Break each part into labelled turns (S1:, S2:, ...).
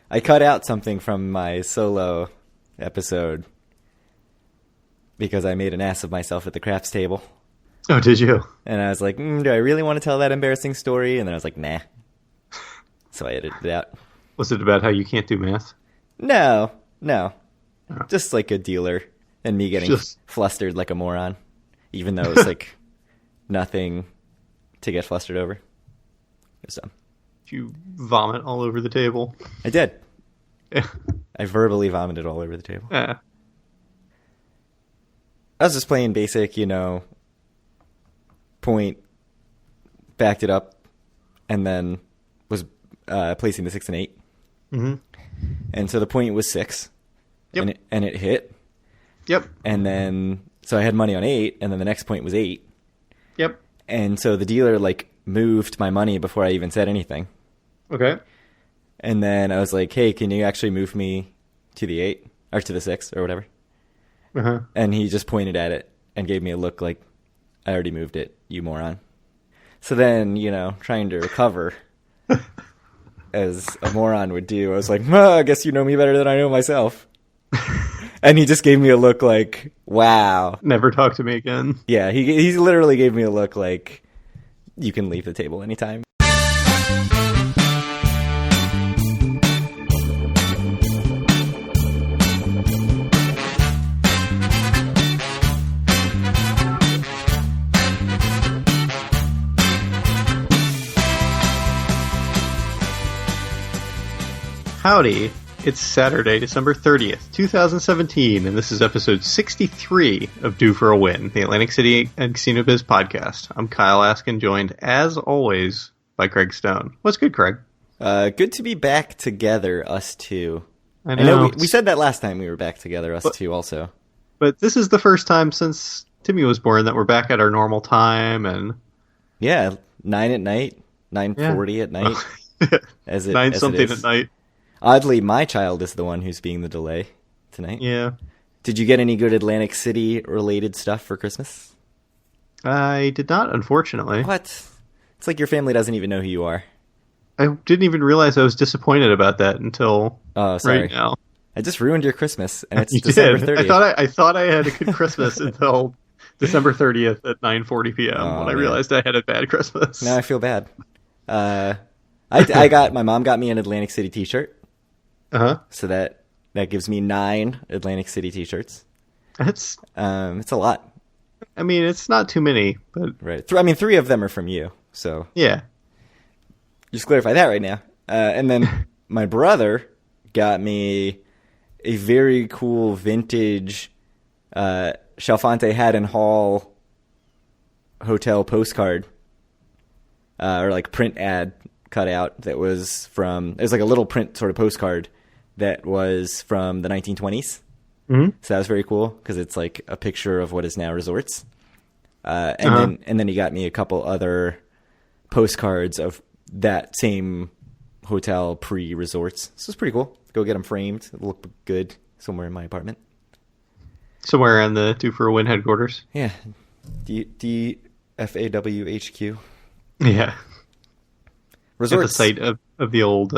S1: I cut out something from my solo episode because I made an ass of myself at the craps table.
S2: Oh, did you?
S1: And I was like, do I really want to tell that embarrassing story? And then I was like, nah. So I edited it out.
S2: Was it about how you can't do math?
S1: No.
S2: Oh.
S1: Just like a dealer and me getting flustered like a moron, even though it's like nothing to get flustered over. So.
S2: Did you vomit all over the table?
S1: I did.
S2: Yeah.
S1: I verbally vomited all over the table.
S2: Yeah.
S1: I was just playing basic, point, backed it up, and then was placing the 6 and 8.
S2: Mm-hmm.
S1: And so the point was 6.
S2: Yep.
S1: And it hit.
S2: Yep.
S1: And then, so I had money on 8, and then the next point was 8.
S2: Yep.
S1: And so the dealer, moved my money before I even said anything.
S2: Okay.
S1: And then I was like, hey, can you actually move me to the 8? Or to the 6, or whatever?
S2: Uh-huh.
S1: And he just pointed at it and gave me a look like, I already moved it, you moron. So then, trying to recover, as a moron would do, I was like, I guess you know me better than I know myself. And he just gave me a look like, wow.
S2: Never talk to me again.
S1: Yeah, he literally gave me a look like, you can leave the table anytime.
S2: Howdy, it's Saturday, December 30th, 2017, and this is episode 63 of Due for a Win, the Atlantic City and Casino Biz podcast. I'm Kyle Askin, joined, as always, by Craig Stone. What's good, Craig?
S1: Good to be back together, us two.
S2: I know
S1: we said that last time we were back together, us two also. But
S2: this is the first time since Timmy was born that we're back at our normal time, and...
S1: Yeah, 9 at night, 9:40 at night. As it,
S2: 9-something at night.
S1: Oddly, my child is the one who's being the delay tonight.
S2: Yeah.
S1: Did you get any good Atlantic City-related stuff for Christmas?
S2: I did not, unfortunately.
S1: What? It's like your family doesn't even know who you are.
S2: I didn't even realize I was disappointed about that until right now.
S1: I just ruined your Christmas, and it's
S2: You
S1: December
S2: did.
S1: 30th.
S2: I thought I had a good Christmas until December 30th at 9:40 p.m. when I realized I had a bad Christmas.
S1: Now I feel bad. My mom got me an Atlantic City t-shirt.
S2: Uh-huh.
S1: So that gives me 9 Atlantic City t-shirts.
S2: It's
S1: a lot.
S2: I mean, it's not too many, but...
S1: Right. 3 of them are from you, so...
S2: Yeah.
S1: Just clarify that right now. And then my brother got me a very cool vintage Chalfante Haddon Hall hotel postcard, or print ad cutout that was from... It was like a little print sort of postcard that was from the 1920s.
S2: Mm-hmm.
S1: So that was very cool because it's like a picture of what is now resorts. And then he got me a couple other postcards of that same hotel pre-resorts. So it's pretty cool. Go get them framed. It'll look good somewhere in my apartment.
S2: Somewhere on the Due for a Win headquarters.
S1: Yeah. DFAW HQ.
S2: Yeah.
S1: Resorts.
S2: At the site of the old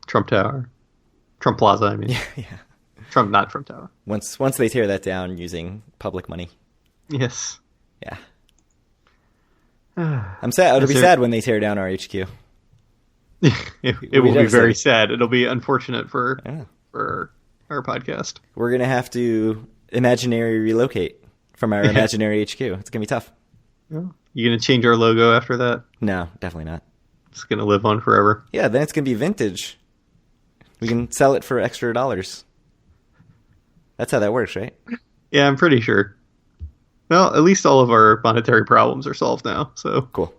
S2: Trump Tower. Trump Plaza, I mean.
S1: Yeah.
S2: Trump, not Trump Tower.
S1: Once they tear that down using public money.
S2: Yes.
S1: Yeah. I'm sad. It'll be sad when they tear down our HQ.
S2: It will be very sad. It'll be unfortunate for our podcast.
S1: We're going to have to imaginary relocate from our imaginary HQ. It's going to be tough.
S2: Yeah. You going to change our logo after that?
S1: No, definitely not.
S2: It's going to live on forever.
S1: Yeah, then it's going to be vintage. We can sell it for extra dollars. That's how that works, right?
S2: Yeah, I'm pretty sure. Well, at least all of our monetary problems are solved now. So
S1: cool.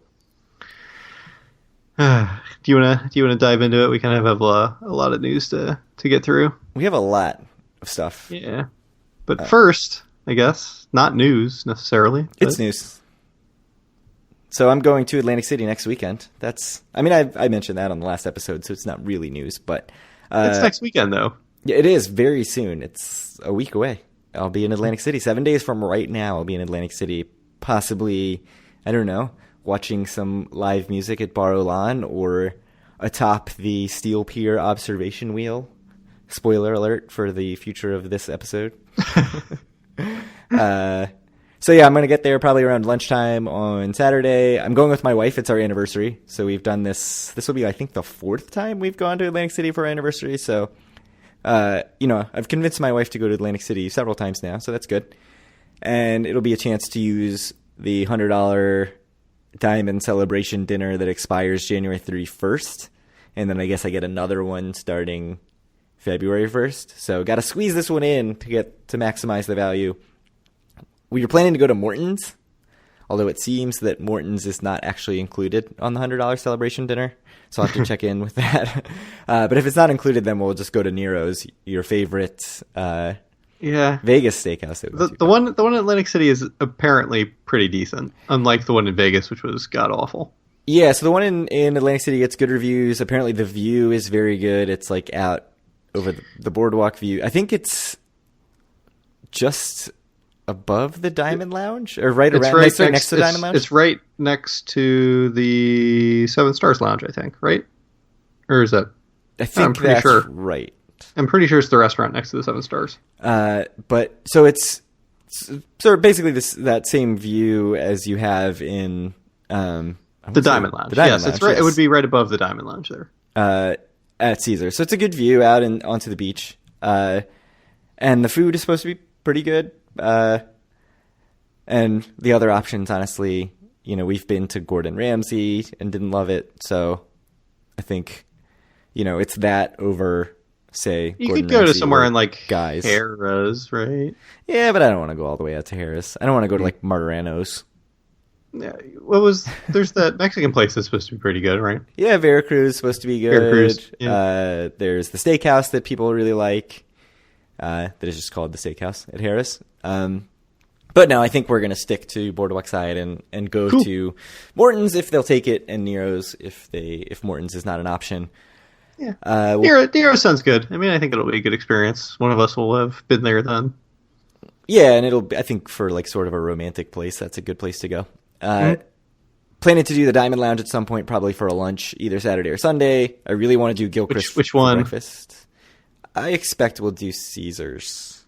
S2: Do you wanna dive into it? We kind of have a lot of news to get through.
S1: We have a lot of stuff.
S2: Yeah, but first, I guess not news necessarily.
S1: It's news. So I'm going to Atlantic City next weekend. I mentioned that on the last episode, so it's not really news, but
S2: it's next weekend though.
S1: Yeah, it is very soon. It's a week away. I'll be in Atlantic City. 7 days from right now, I'll be in Atlantic City. Possibly, I don't know, watching some live music at Bar Olan or atop the steel pier observation wheel. Spoiler alert for the future of this episode. So yeah, I'm going to get there probably around lunchtime on Saturday. I'm going with my wife. It's our anniversary. So we've done this. This will be, I think, the 4th time we've gone to Atlantic City for our anniversary. So, I've convinced my wife to go to Atlantic City several times now. So that's good. And it'll be a chance to use the $100 Diamond Celebration dinner that expires January 31st. And then I guess I get another one starting February 1st. So got to squeeze this one in to maximize the value. We were planning to go to Morton's, although it seems that Morton's is not actually included on the $100 celebration dinner. So I'll have to check in with that. But if it's not included, then we'll just go to Nero's, your favorite Vegas steakhouse.
S2: The one in Atlantic City is apparently pretty decent, unlike the one in Vegas, which was god-awful.
S1: Yeah, so the one in Atlantic City gets good reviews. Apparently the view is very good. It's like out over the boardwalk view. I think it's just above the Diamond Lounge, or right next to the Diamond Lounge.
S2: It's right next to the Seven Stars Lounge, I think. Right, or is that?
S1: I think that's sure. Right.
S2: I'm pretty sure it's the restaurant next to the Seven Stars.
S1: But so it's basically that same view as you have in
S2: the Diamond Lounge. Yes, it's right. Yes. It would be right above the Diamond Lounge there.
S1: At Caesar, so it's a good view out and onto the beach. And the food is supposed to be pretty good. And the other options, honestly, we've been to Gordon Ramsay and didn't love it. So I think, it's that over, say,
S2: you
S1: Gordon
S2: could go
S1: Ramsay
S2: to somewhere in like
S1: Guys.
S2: Harrah's, right?
S1: Yeah, but I don't want to go all the way out to Harrah's. I don't want to go to like Martirano's.
S2: Yeah, there's that Mexican place that's supposed to be pretty good, right?
S1: Yeah, Veracruz is supposed to be good.
S2: Veracruz, yeah.
S1: There's the steakhouse that people really like. That is just called the Steakhouse at Harrah's. But no, I think we're going to stick to Boardwalk Side and go to Morton's if they'll take it, and Nero's if Morton's is not an option.
S2: Yeah, Nero sounds good. I mean, I think it'll be a good experience. One of us will have been there then.
S1: Yeah, and it'll be, I think, for like sort of a romantic place, that's a good place to go. Planning to do the Diamond Lounge at some point, probably for a lunch, either Saturday or Sunday. I really want to do Gilchrist
S2: which one?
S1: For breakfast. I expect we'll do Caesars.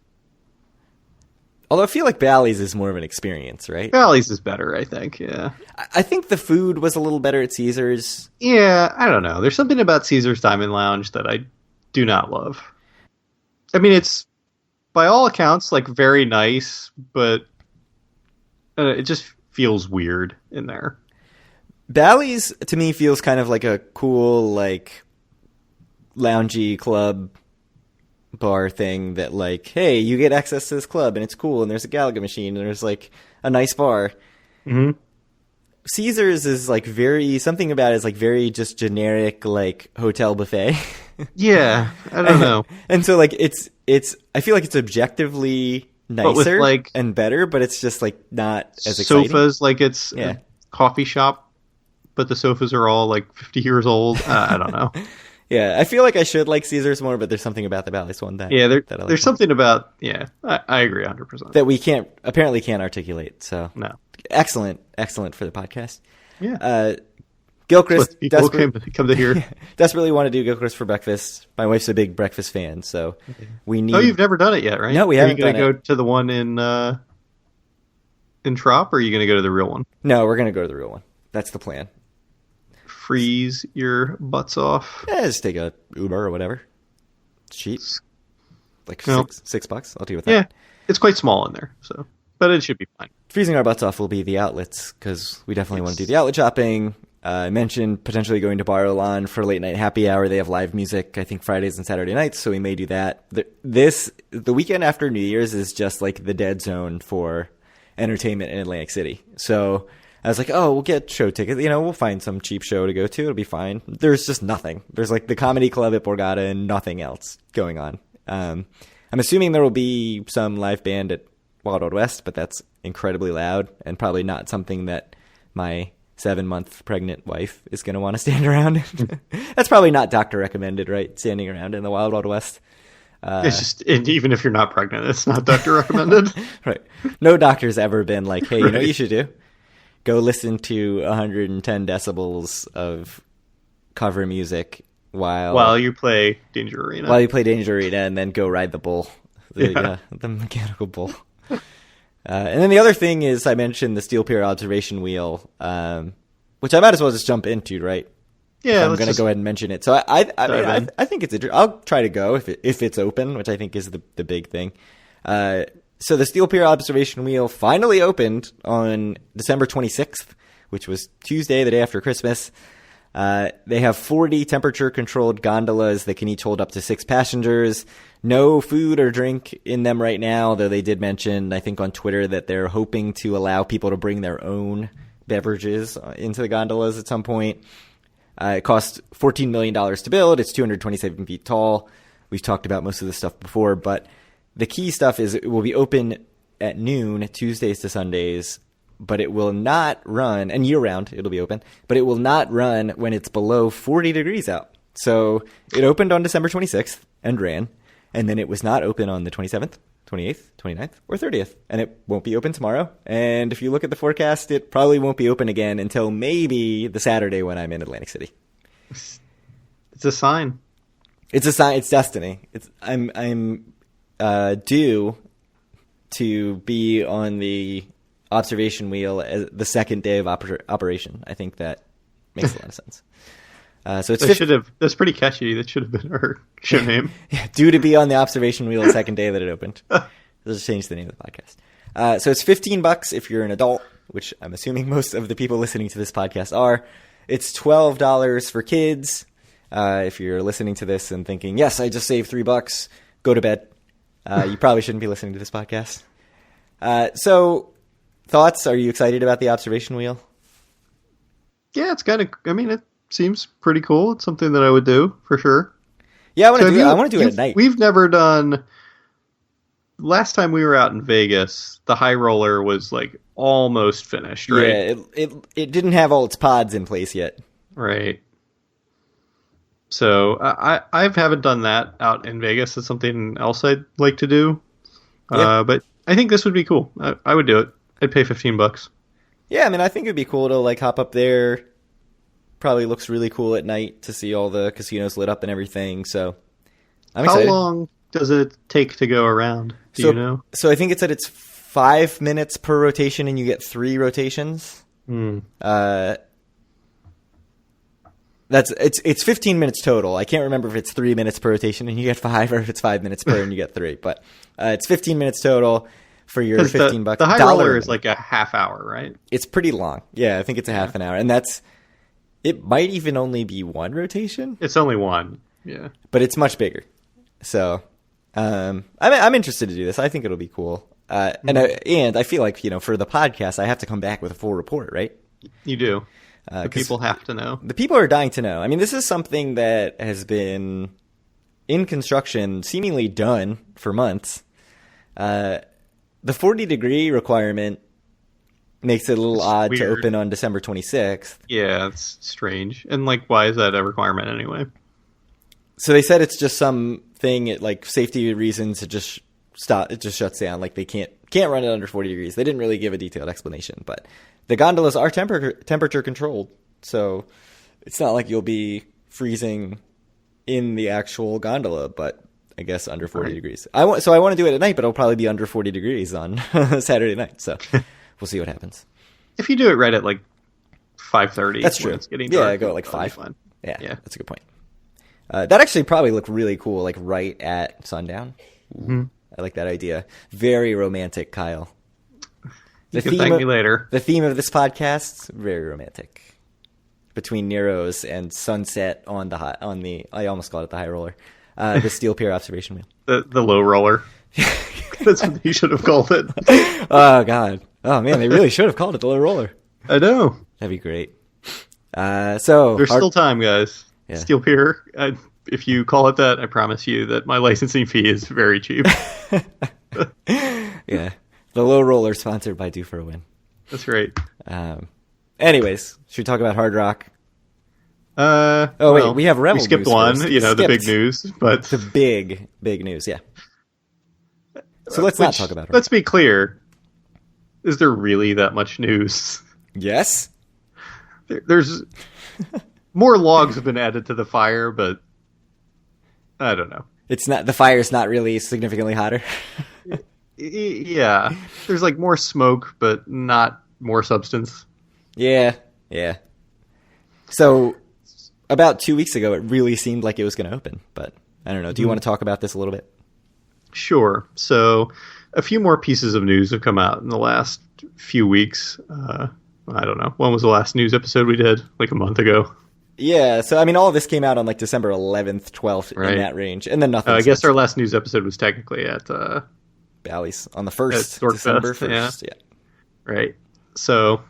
S1: Although I feel like Bally's is more of an experience, right?
S2: Bally's is better, I think, yeah.
S1: I think the food was a little better at Caesars.
S2: Yeah, I don't know. There's something about Caesars Diamond Lounge that I do not love. I mean, it's, by all accounts, like, very nice, but it just feels weird in there.
S1: Bally's, to me, feels kind of like a cool, like, loungy club bar thing that, like, hey, you get access to this club and it's cool and there's a Galaga machine and there's like a nice bar.
S2: Mm-hmm.
S1: Caesars is like something about it is like very just generic, like hotel buffet.
S2: Yeah, I don't know.
S1: And so like it's I feel like it's objectively nicer and better, but it's just like not as exciting.
S2: Sofas, like it's a coffee shop, but the sofas are all like 50 years old. I don't know.
S1: Yeah, I feel like I should like Caesars more, but there's something about the Bally's one that
S2: there's something about I agree 100%
S1: that we apparently can't articulate. So
S2: no,
S1: excellent for the podcast.
S2: Yeah,
S1: Gilchrist
S2: come to here.
S1: Desperately want to do Gilchrist for breakfast. My wife's a big breakfast fan, so we need.
S2: Oh, you've never done it yet, right?
S1: No, we haven't.
S2: Are you going to go to the one in Trop, or are you going to go to the real one?
S1: No, we're going to go to the real one. That's the plan.
S2: Freeze your butts off.
S1: Yeah, just take a Uber or whatever. It's cheap. Like $6. I'll deal with that.
S2: Yeah, it's quite small in there, but it should be fine.
S1: Freezing our butts off will be the outlets, because we definitely want to do the outlet shopping. I mentioned potentially going to Bar Milan for late night happy hour. They have live music, I think, Fridays and Saturday nights, so we may do that. The weekend after New Year's is just like the dead zone for entertainment in Atlantic City. So I was like, we'll get show tickets. We'll find some cheap show to go to. It'll be fine. There's just nothing. There's like the comedy club at Borgata and nothing else going on. I'm assuming there will be some live band at Wild Wild West, but that's incredibly loud and probably not something that my 7-month pregnant wife is going to want to stand around. That's probably not doctor recommended, right? Standing around in the Wild Wild West.
S2: It's just, and even if you're not pregnant, it's not doctor recommended.
S1: Right. No doctor's ever been like, hey, you know what you should do? Go listen to 110 decibels of cover music
S2: while you play Danger Arena.
S1: While you play Danger Arena and then go ride the bull. The mechanical bull. And then the other thing is I mentioned the Steel Pier observation wheel, which I might as well just jump into, right?
S2: Yeah,
S1: I'm going to go ahead and mention it. So I think it's interesting. I'll try to go if it's open, which I think is the big thing. So the Steel Pier observation wheel finally opened on December 26th, which was Tuesday, the day after Christmas. They have 40 temperature-controlled gondolas that can each hold up to 6 passengers. No food or drink in them right now, though they did mention, I think on Twitter, that they're hoping to allow people to bring their own beverages into the gondolas at some point. It cost $14 million to build. It's 227 feet tall. We've talked about most of this stuff before, but the key stuff is it will be open at noon, Tuesdays to Sundays, but it will not run, and year-round it'll be open, but it will not run when it's below 40 degrees out. So it opened on December 26th and ran, and then it was not open on the 27th, 28th, 29th, or 30th, and it won't be open tomorrow. And if you look at the forecast, it probably won't be open again until maybe the Saturday when I'm in Atlantic City.
S2: It's a sign.
S1: It's a sign. It's destiny. I'm due to be on the observation wheel as the second day of operation. I think that makes a lot of sense. So it's
S2: that's pretty catchy. That should have been our show name.
S1: Yeah, due to be on the observation wheel the second day that it opened. Let's change the name of the podcast. So it's $15 if you're an adult, which I'm assuming most of the people listening to this podcast are. It's $12 for kids. If you're listening to this and thinking, yes, I just saved $3, go to bed. You probably shouldn't be listening to this podcast. So thoughts? Are you excited about the observation wheel?
S2: Yeah, it's kind of, it seems pretty cool. It's something that I would do for sure.
S1: Yeah, I want to do it at night.
S2: We've never done. Last time we were out in Vegas, the high roller was like almost finished, right?
S1: Yeah, it didn't have all its pods in place yet.
S2: Right. So I haven't done that out in Vegas. It's something else I'd like to do. Yeah. But I think this would be cool. I would do it. I'd pay $15.
S1: Yeah, I think it'd be cool to like hop up there. Probably looks really cool at night to see all the casinos lit up and everything. So I'm excited.
S2: How long does it take to go around? Do you know?
S1: So I think it's 5 minutes per rotation, and you get 3 rotations. It's 15 minutes total. I can't remember if it's 3 minutes per rotation and you get 5, or if it's 5 minutes per and you get 3. But it's 15 minutes total for your $15.
S2: The high roller is like a half hour, right?
S1: It's pretty long. Yeah, I think it's a half an hour, and it might even only be 1 rotation.
S2: It's only 1, yeah.
S1: But it's much bigger. So I'm interested to do this. I think it'll be cool. And I feel like, for the podcast, I have to come back with a full report, right?
S2: You do. The people have to know. The
S1: people are dying to know. This is something that has been in construction, seemingly done for months. The 40-degree requirement makes it a little odd to open on December 26th.
S2: Yeah, it's strange. And, why is that a requirement anyway?
S1: So they said it's just something, safety reasons, it just shuts down. They can't run it under 40 degrees. They didn't really give a detailed explanation, but the gondolas are temperature controlled. So it's not like you'll be freezing in the actual gondola, but I guess under 40 degrees. I want to do it at night, but it'll probably be under 40 degrees on Saturday night. So we'll see what happens.
S2: If you do it right at 5:30,
S1: that's true.
S2: It's getting dark,
S1: I go at 5. Yeah, that's a good point. That actually probably looked really cool, right at sundown.
S2: Mm-hmm.
S1: I like that idea. Very romantic, Kyle.
S2: You can thank me later.
S1: The theme of this podcast, very romantic. Between Nero's and sunset on the I almost called it the high roller. The Steel Pier observation wheel.
S2: The low roller. That's what you should have called it.
S1: Oh, God. Oh, man, they really should have called it the low roller.
S2: I know.
S1: That'd be great. So
S2: there's still time, guys.
S1: Yeah.
S2: Steel Pier. If you call it that, I promise you that my licensing fee is very cheap.
S1: Yeah. The low roller sponsored by Due for a Win.
S2: That's right.
S1: Anyways, should we talk about Hard Rock?
S2: Wait,
S1: we have Rebel
S2: We skipped
S1: news
S2: one,
S1: first.
S2: The big news, but
S1: the big news, yeah. So let's not talk about it.
S2: Let's be clear. Is there really that much news?
S1: Yes.
S2: There's more logs have been added to the fire, but I don't know.
S1: It's not, the fire's not really significantly hotter.
S2: Yeah, there's like more smoke, but not more substance.
S1: Yeah. So about 2 weeks ago, it really seemed like it was going to open, but I don't know. Do you want to talk about this a little bit?
S2: Sure. So a few more pieces of news have come out in the last few weeks. I don't know. When was the last news episode we did? Like a month ago?
S1: Yeah. So, I mean, all of this came out on like December 11th, 12th,
S2: right.
S1: in that range. And then nothing.
S2: I guess our last news episode was technically at
S1: Bally's on the 1st, December 1st. Yeah.
S2: Right. So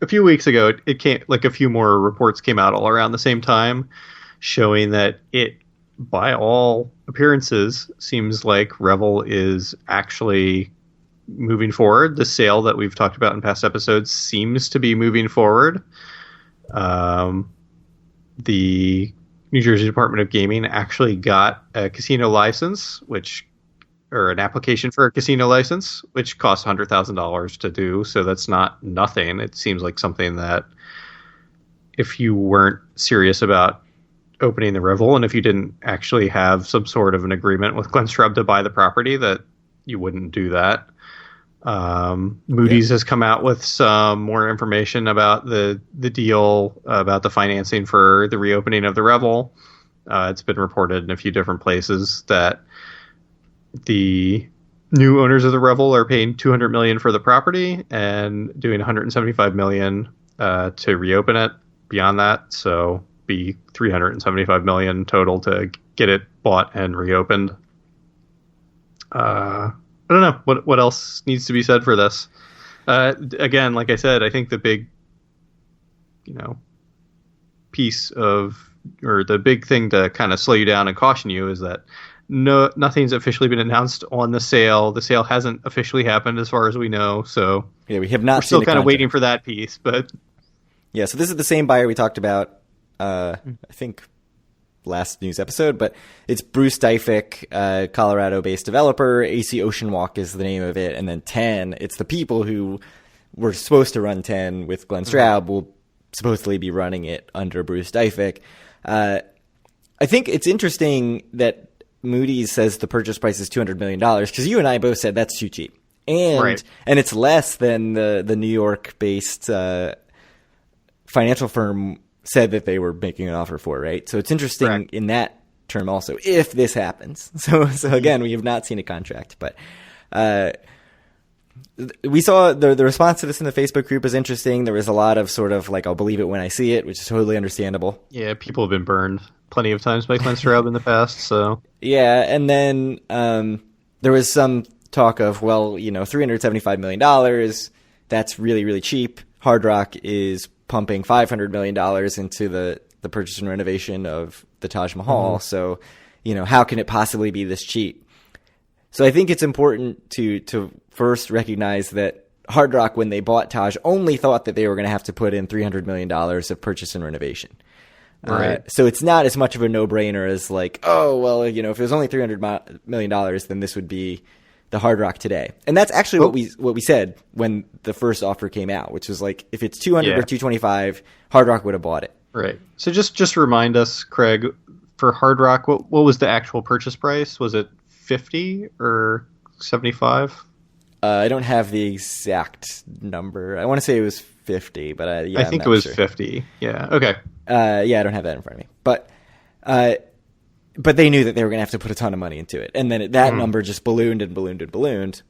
S2: a few weeks ago, it came, like a few more reports came out all around the same time showing that it, by all appearances, seems like Revel is actually moving forward. The sale that we've talked about in past episodes seems to be moving forward. The New Jersey Department of Gaming actually got a casino license, or an application for a casino license, which costs $100,000 to do. So that's not nothing. It seems like something that if you weren't serious about opening the Revel, and if you didn't actually have some sort of an agreement with Glen Strub to buy the property, that you wouldn't do that. Moody's has come out with some more information about the deal, about the financing for the reopening of the Revel. It's been reported in a few different places that the new owners of the Revel are paying $200 million for the property and doing $175 million to reopen it. Beyond that, so be $375 million total to get it bought and reopened. I don't know what else needs to be said for this. Again, like I said, I think the big, piece of, or the big thing to kind of slow you down and caution you is that nothing's officially been announced on the sale. The sale hasn't officially happened as far as we know. So
S1: yeah, we have not.
S2: We're still kind of waiting for that piece, but
S1: yeah. So this is the same buyer we talked about. I think last news episode, but it's Bruce Dyfick, Colorado-based developer. AC Ocean Walk is the name of it, and then 10. It's the people who were supposed to run 10 with Glen Straub will supposedly be running it under Bruce Dyfick. I think it's interesting that Moody's says the purchase price is $200 million because you and I both said that's too cheap, and it's less than the New York-based financial firm said that they were making an offer for, right? So it's interesting in that term also, if this happens. So again, we have not seen a contract, but we saw the response to this in the Facebook group is interesting. There was a lot of sort of like, I'll believe it when I see it, which is totally understandable.
S2: Yeah, people have been burned plenty of times by Glen Straub in the past, so.
S1: Yeah, and then there was some talk of, well, $375 million, that's really, really cheap. Hard Rock is pumping $500 million into the purchase and renovation of the Taj Mahal. So, how can it possibly be this cheap? So I think it's important to first recognize that Hard Rock, when they bought Taj, only thought that they were going to have to put in $300 million of purchase and renovation.
S2: Right.
S1: So it's not as much of a no-brainer as like, oh, well, if it was only $300 million, then this would be the Hard Rock today. And that's actually what we said when the first offer came out, which was like, if it's 200 or 225, Hard Rock would have bought it.
S2: Right. So just remind us, Craig, for Hard Rock, what was the actual purchase price? Was it 50 or 75?
S1: I don't have the exact number. I want to say it was 50, but I
S2: think it was sure. 50. Yeah. Okay.
S1: I don't have that in front of me, but they knew that they were going to have to put a ton of money into it. And then that number just ballooned and ballooned and ballooned.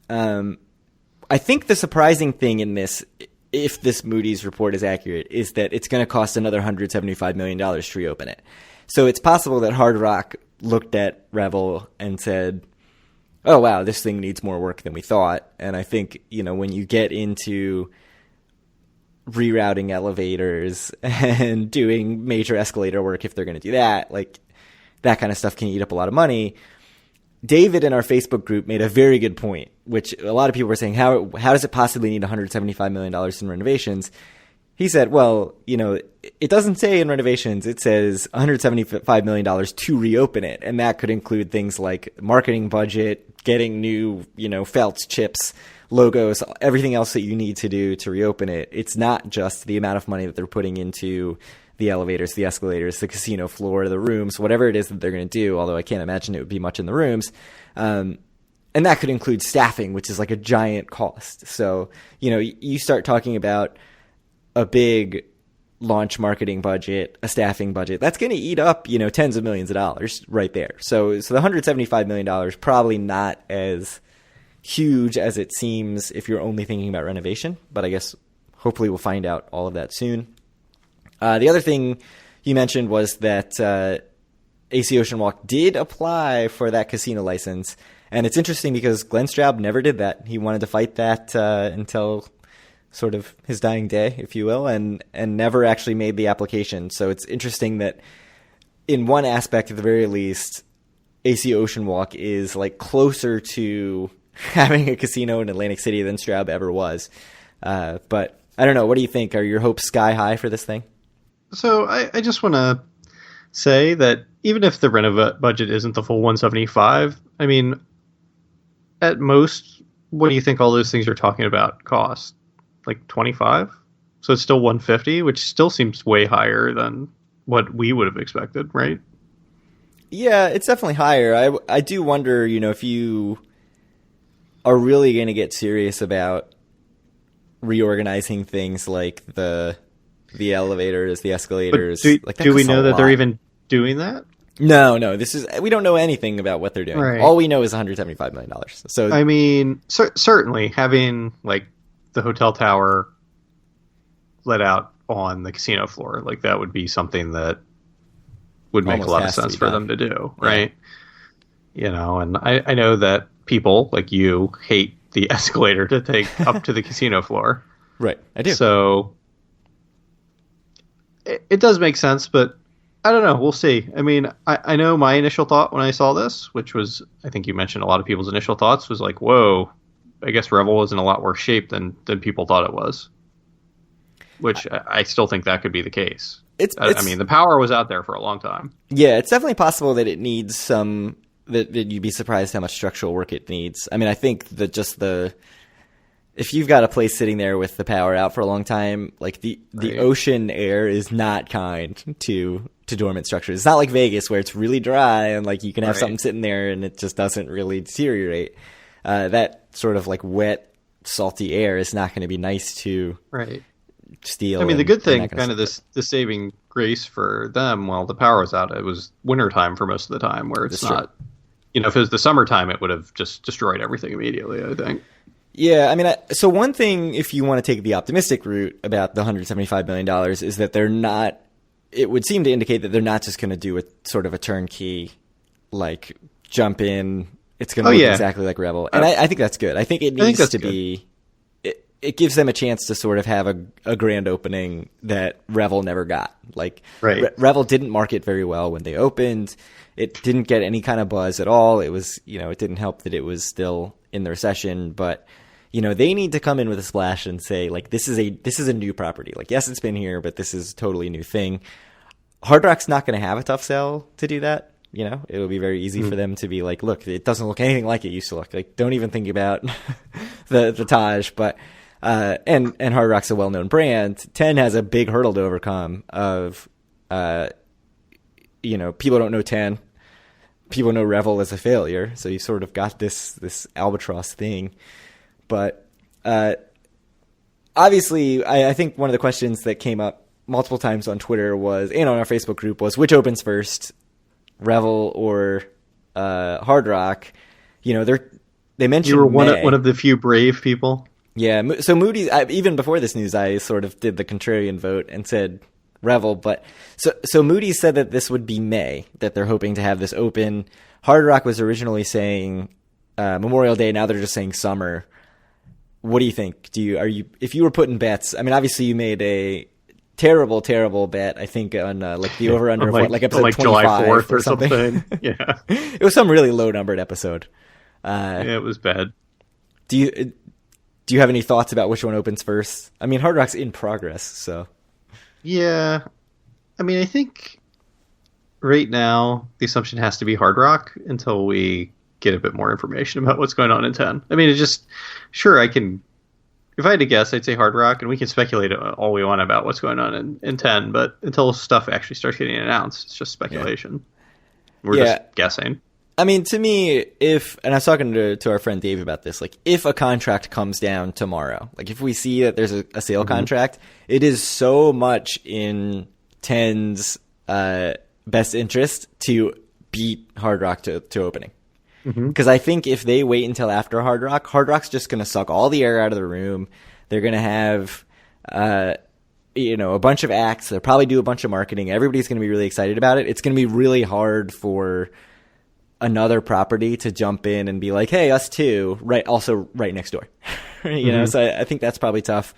S1: I think the surprising thing in this, if this Moody's report is accurate, is that it's going to cost another $175 million to reopen it. So it's possible that Hard Rock looked at Revel and said, oh, wow, this thing needs more work than we thought. And I think, when you get into rerouting elevators and doing major escalator work, if they're going to do that, like that kind of stuff can eat up a lot of money. David in our Facebook group made a very good point, which a lot of people were saying, how does it possibly need $175 million in renovations? He said, well, it doesn't say in renovations, it says $175 million to reopen it. And that could include things like marketing budget, getting new, felts, chips, logos, everything else that you need to do to reopen it. It's not just the amount of money that they're putting into the elevators, the escalators, the casino floor, the rooms, whatever it is that they're going to do, although I can't imagine it would be much in the rooms. And that could include staffing, which is like a giant cost. So, you start talking about a big launch marketing budget, a staffing budget, that's going to eat up, tens of millions of dollars right there. So the $175 million probably not as huge as it seems if you're only thinking about renovation, but I guess hopefully we'll find out all of that soon. The other thing you mentioned was that AC Ocean Walk did apply for that casino license, and it's interesting because Glenn Straub never did that. He wanted to fight that until sort of his dying day, if you will, and never actually made the application. So it's interesting that in one aspect, at the very least, AC Ocean Walk is like closer to having a casino in Atlantic City than Straub ever was. But I don't know. What do you think? Are your hopes sky high for this thing?
S2: So I just want to say that even if the renov budget isn't the full 175, I mean, at most, what do you think all those things you're talking about cost? Like 25? So it's still 150, which still seems way higher than what we would have expected, right?
S1: Yeah, it's definitely higher. I do wonder, if you are really going to get serious about reorganizing things like the elevators, the escalators.
S2: But do we know that they're even doing that?
S1: No. We don't know anything about what they're doing.
S2: Right.
S1: All we know is $175 million. So
S2: I mean, certainly having like the hotel tower let out on the casino floor, like that would be something that would make a lot of sense for them to do, right? Yeah. And I know that people like you hate the escalator to take up to the casino floor.
S1: Right, I do.
S2: So it does make sense, but I don't know. We'll see. I mean, I know my initial thought when I saw this, which was, I think you mentioned a lot of people's initial thoughts, was like, whoa, I guess Revel was in a lot worse shape than people thought it was. Which I still think that could be the case. I mean, the power was out there for a long time.
S1: Yeah, it's definitely possible that it needs some... That you'd be surprised how much structural work it needs. I mean, I think that if you've got a place sitting there with the power out for a long time, like the ocean air is not kind to dormant structures. It's not like Vegas where it's really dry and like you can have something sitting there and it just doesn't really deteriorate. That sort of like wet, salty air is not going to be nice to steel. I
S2: mean, the good thing, kind of the saving grace for them while the power was out, it was wintertime for most of the time where it's not, if it was the summertime, it would have just destroyed everything immediately, I think.
S1: Yeah, I mean, so one thing, if you want to take the optimistic route about the $175 million, is that they're not, it would seem to indicate that they're not just going to do a sort of a turnkey, like jump in, it's going to look exactly like Revel. And I think that's good. I think it needs to be, it gives them a chance to sort of have a grand opening that Revel never got. Like, Revel didn't market very well when they opened. It didn't get any kind of buzz at all. It was, it didn't help that it was still in the recession, but they need to come in with a splash and say, like, this is a new property. Like, yes, it's been here, but this is a totally new thing. Hard Rock's not going to have a tough sell to do that. It'll be very easy for them to be like, look, it doesn't look anything like it used to look. Like, don't even think about the Taj, but and Hard Rock's a well-known brand. 10 has a big hurdle to overcome of people don't know 10. People know Revel as a failure, so you sort of got this albatross thing. But obviously, I think one of the questions that came up multiple times on Twitter and on our Facebook group was, which opens first, Revel or Hard Rock? They mentioned
S2: you were one of the few brave people.
S1: Yeah, so Moody's, even before this news, I sort of did the contrarian vote and said Revel, but so Moody's said that this would be May, that they're hoping to have this open. Hard Rock was originally saying Memorial Day, now they're just saying summer. What do you think? If you were putting bets, I mean, obviously you made a terrible bet, I think, on like the over under of episode 25
S2: July 4th or something. Yeah.
S1: It was some really low numbered episode.
S2: Yeah, it was bad.
S1: Do you have any thoughts about which one opens first? I mean, Hard Rock's in progress, so.
S2: Yeah. I mean, I think right now the assumption has to be Hard Rock until we get a bit more information about what's going on in 10. I mean, I if I had to guess, I'd say Hard Rock, and we can speculate all we want about what's going on in 10, but until stuff actually starts getting announced, it's just speculation. Yeah. We're just guessing.
S1: I mean, to me, and I was talking to our friend Dave about this, like, if a contract comes down tomorrow, like, if we see that there's a sale contract, it is so much in 10's best interest to beat Hard Rock to opening. Because I think if they wait until after Hard Rock's just going to suck all the air out of the room. They're going to have, a bunch of acts. They'll probably do a bunch of marketing. Everybody's going to be really excited about it. It's going to be really hard for another property to jump in and be like, hey, us too, right? Also right next door, know? So I think that's probably tough.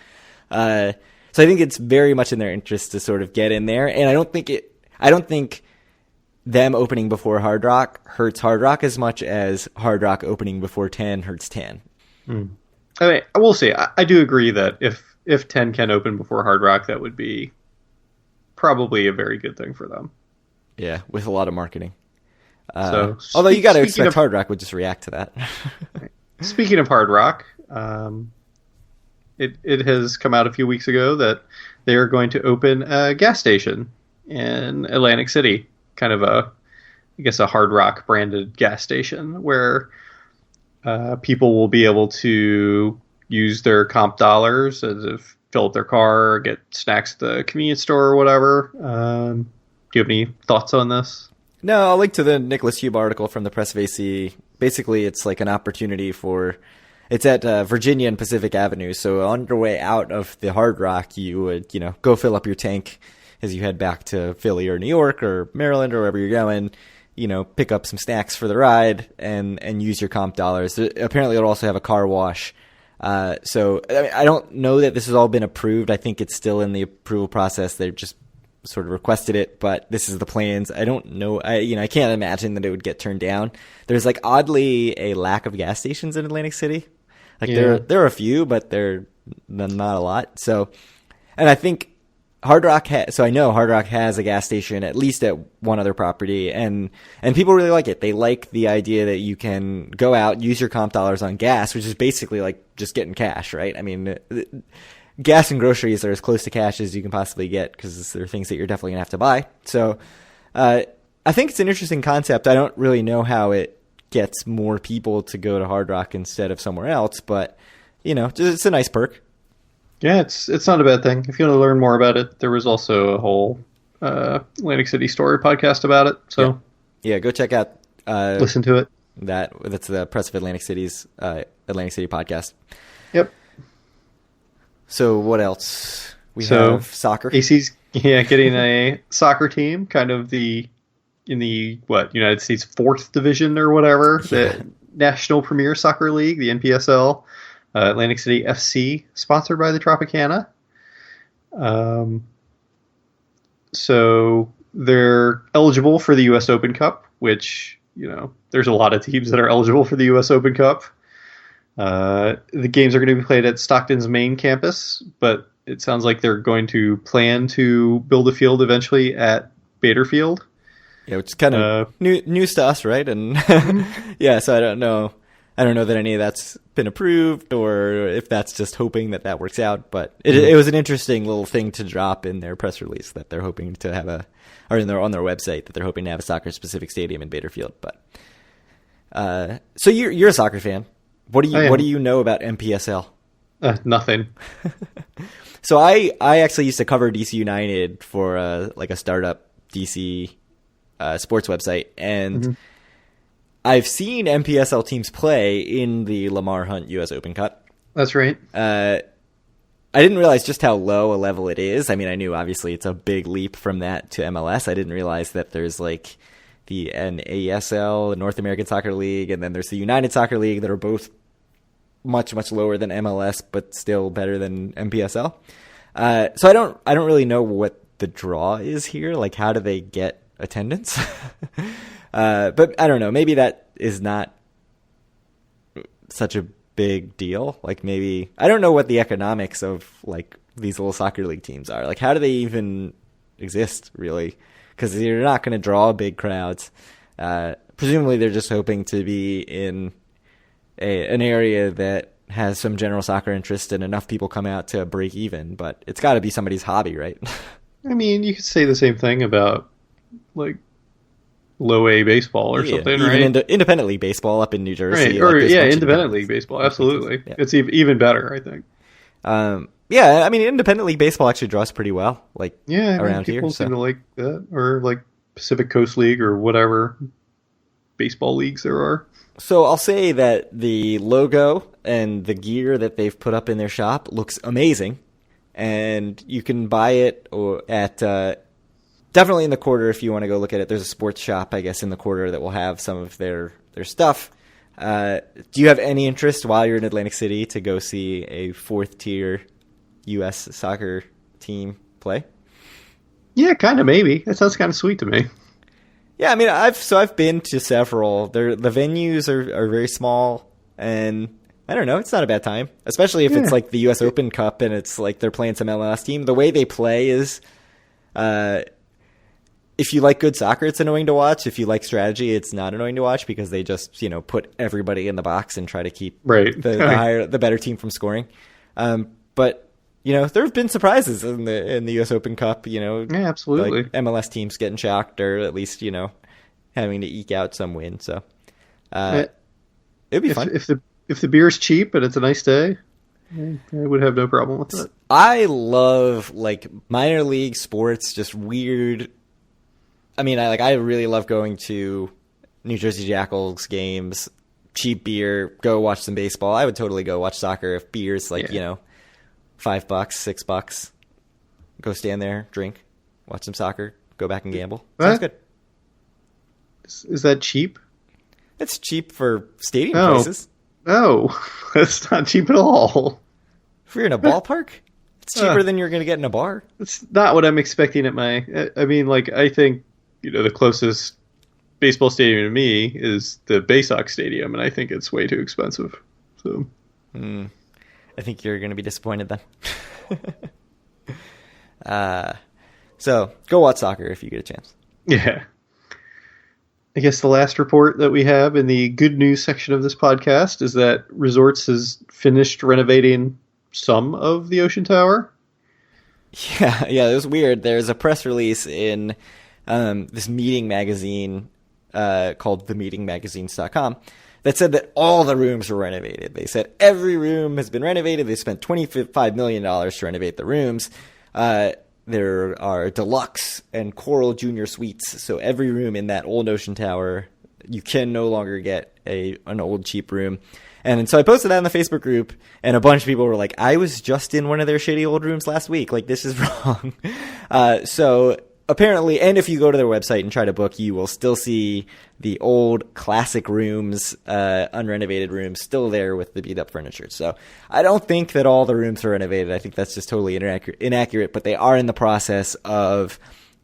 S1: So I think it's very much in their interest to sort of get in there. And I don't think them opening before Hard Rock hurts Hard Rock as much as Hard Rock opening before 10 hurts 10.
S2: I mean, I will say, I do agree that if 10 can open before Hard Rock, that would be probably a very good thing for them.
S1: Yeah, with a lot of marketing. Although you got to expect Hard Rock would just react to that.
S2: Speaking of Hard Rock, it has come out a few weeks ago that they are going to open a gas station in Atlantic City, kind of a Hard Rock branded gas station where people will be able to use their comp dollars to fill up their car or get snacks at the convenience store or whatever. Do you have any thoughts on this?
S1: No, I'll link to the Nicholas Hube article from the Press of AC. Basically, it's like an opportunity it's at Virginia and Pacific Avenue. So on your way out of the Hard Rock, you would, go fill up your tank as you head back to Philly or New York or Maryland or wherever you're going, pick up some snacks for the ride and use your comp dollars. Apparently, it'll also have a car wash. So I don't know that this has all been approved. I think it's still in the approval process. They're just sort of requested it, but this is the plans. I don't know. I can't imagine that it would get turned down. There's like oddly a lack of gas stations in Atlantic City. Like there are a few, but they're not a lot. So, and I think Hard Rock I know Hard Rock has a gas station at least at one other property, and people really like it. They like the idea that you can go out, use your comp dollars on gas, which is basically like just getting cash, right? I mean, gas and groceries are as close to cash as you can possibly get because they're things that you're definitely going to have to buy. So I think it's an interesting concept. I don't really know how it gets more people to go to Hard Rock instead of somewhere else, but, it's a nice perk.
S2: Yeah, it's not a bad thing. If you want to learn more about it, there was also a whole Atlantic City Story podcast about it. So
S1: yeah, go check out.
S2: Listen to it.
S1: That's the Press of Atlantic City's Atlantic City podcast.
S2: Yep.
S1: So what else? We have soccer.
S2: AC's getting a soccer team, kind of in the United States 4th division or whatever, the National Premier Soccer League, the NPSL. Atlantic City FC, sponsored by the Tropicana. So they're eligible for the U.S. Open Cup, which, there's a lot of teams that are eligible for the U.S. Open Cup. The games are going to be played at Stockton's main campus, but it sounds like they're going to plan to build a field eventually at Bader Field.
S1: Yeah, which is kind of news to us, right? And so I don't know. I don't know that any of that's been approved or if that's just hoping that works out. But it was an interesting little thing to drop in their press release that they're hoping to have on their website that they're hoping to have a soccer-specific stadium in Bader Field. But so you're a soccer fan. What do you know about MPSL?
S2: Nothing.
S1: So I actually used to cover DC United for a startup DC sports website, and I've seen MPSL teams play in the Lamar Hunt U.S. Open Cup.
S2: That's right.
S1: I didn't realize just how low a level it is. I mean, I knew obviously it's a big leap from that to MLS. I didn't realize that there's like the NASL, the North American Soccer League, and then there's the United Soccer League that are both much, much lower than MLS, but still better than MPSL. So I don't really know what the draw is here. Like, how do they get attendance? But I don't know. Maybe that is not such a big deal. Like, maybe I don't know what the economics of like these little soccer league teams are. Like, how do they even exist really? Because you're not going to draw big crowds. Presumably, they're just hoping to be in an area that has some general soccer interest and enough people come out to break even, but it's got to be somebody's hobby, right?
S2: I mean, you could say the same thing about like low A baseball or something,
S1: even
S2: right?
S1: Independent league baseball up in New Jersey.
S2: Right, or
S1: like,
S2: independent league baseball, absolutely.
S1: Yeah.
S2: It's even better, I think.
S1: Yeah, I mean, independent league baseball actually draws pretty well, like around
S2: people
S1: here.
S2: seem to like that, or like Pacific Coast League or whatever baseball leagues there are.
S1: So I'll say that the logo and the gear that they've put up in their shop looks amazing, and you can buy it at definitely in the quarter if you want to go look at it. There's a sports shop, I guess, in the quarter that will have some of their stuff. Do you have any interest while you're in Atlantic City to go see a fourth tier U.S. soccer team play?
S2: Yeah, kind of, maybe. That sounds kind of sweet to me.
S1: Yeah, I mean, I've been to several. The venues are very small, and I don't know, it's not a bad time, especially if it's like the U.S. Open Cup and it's like they're playing some MLS team. The way they play is, if you like good soccer, it's annoying to watch. If you like strategy, it's not annoying to watch because they just put everybody in the box and try to keep the better team from scoring. But there have been surprises in the U.S. Open Cup.
S2: Yeah, absolutely.
S1: Like MLS teams getting shocked, or at least having to eke out some win. So it'd be fun
S2: if the beer's cheap and it's a nice day. I would have no problem with that.
S1: I love like minor league sports, just weird. I mean, I really love going to New Jersey Jackals games, cheap beer, go watch some baseball. I would totally go watch soccer if beer's like $5, $6. Go stand there, drink, watch some soccer, go back and gamble. Sounds good.
S2: Is that cheap?
S1: It's cheap for stadium prices.
S2: Oh, that's not cheap at all.
S1: If you're in a ballpark, it's cheaper than you're going to get in a bar.
S2: That's not what I'm expecting at my... I mean, like, I think, the closest baseball stadium to me is the Bay Sox Stadium, and I think it's way too expensive. So,
S1: I think you're going to be disappointed then. So, go watch soccer if you get a chance.
S2: Yeah. I guess the last report that we have in the good news section of this podcast is that Resorts has finished renovating some of the Ocean Tower.
S1: Yeah, it was weird. There's a press release in this meeting magazine called themeetingmagazines.com that said that all the rooms were renovated. They said every room has been renovated. They spent $25 million to renovate the rooms. There are deluxe and Coral Junior suites. So every room in that old Ocean Tower, you can no longer get an old cheap room. And so I posted that in the Facebook group, and a bunch of people were like, I was just in one of their shitty old rooms last week. Like, this is wrong. So apparently, and if you go to their website and try to book, you will still see the old classic rooms, unrenovated rooms, still there with the beat-up furniture. So I don't think that all the rooms are renovated. I think that's just totally inaccurate, but they are in the process of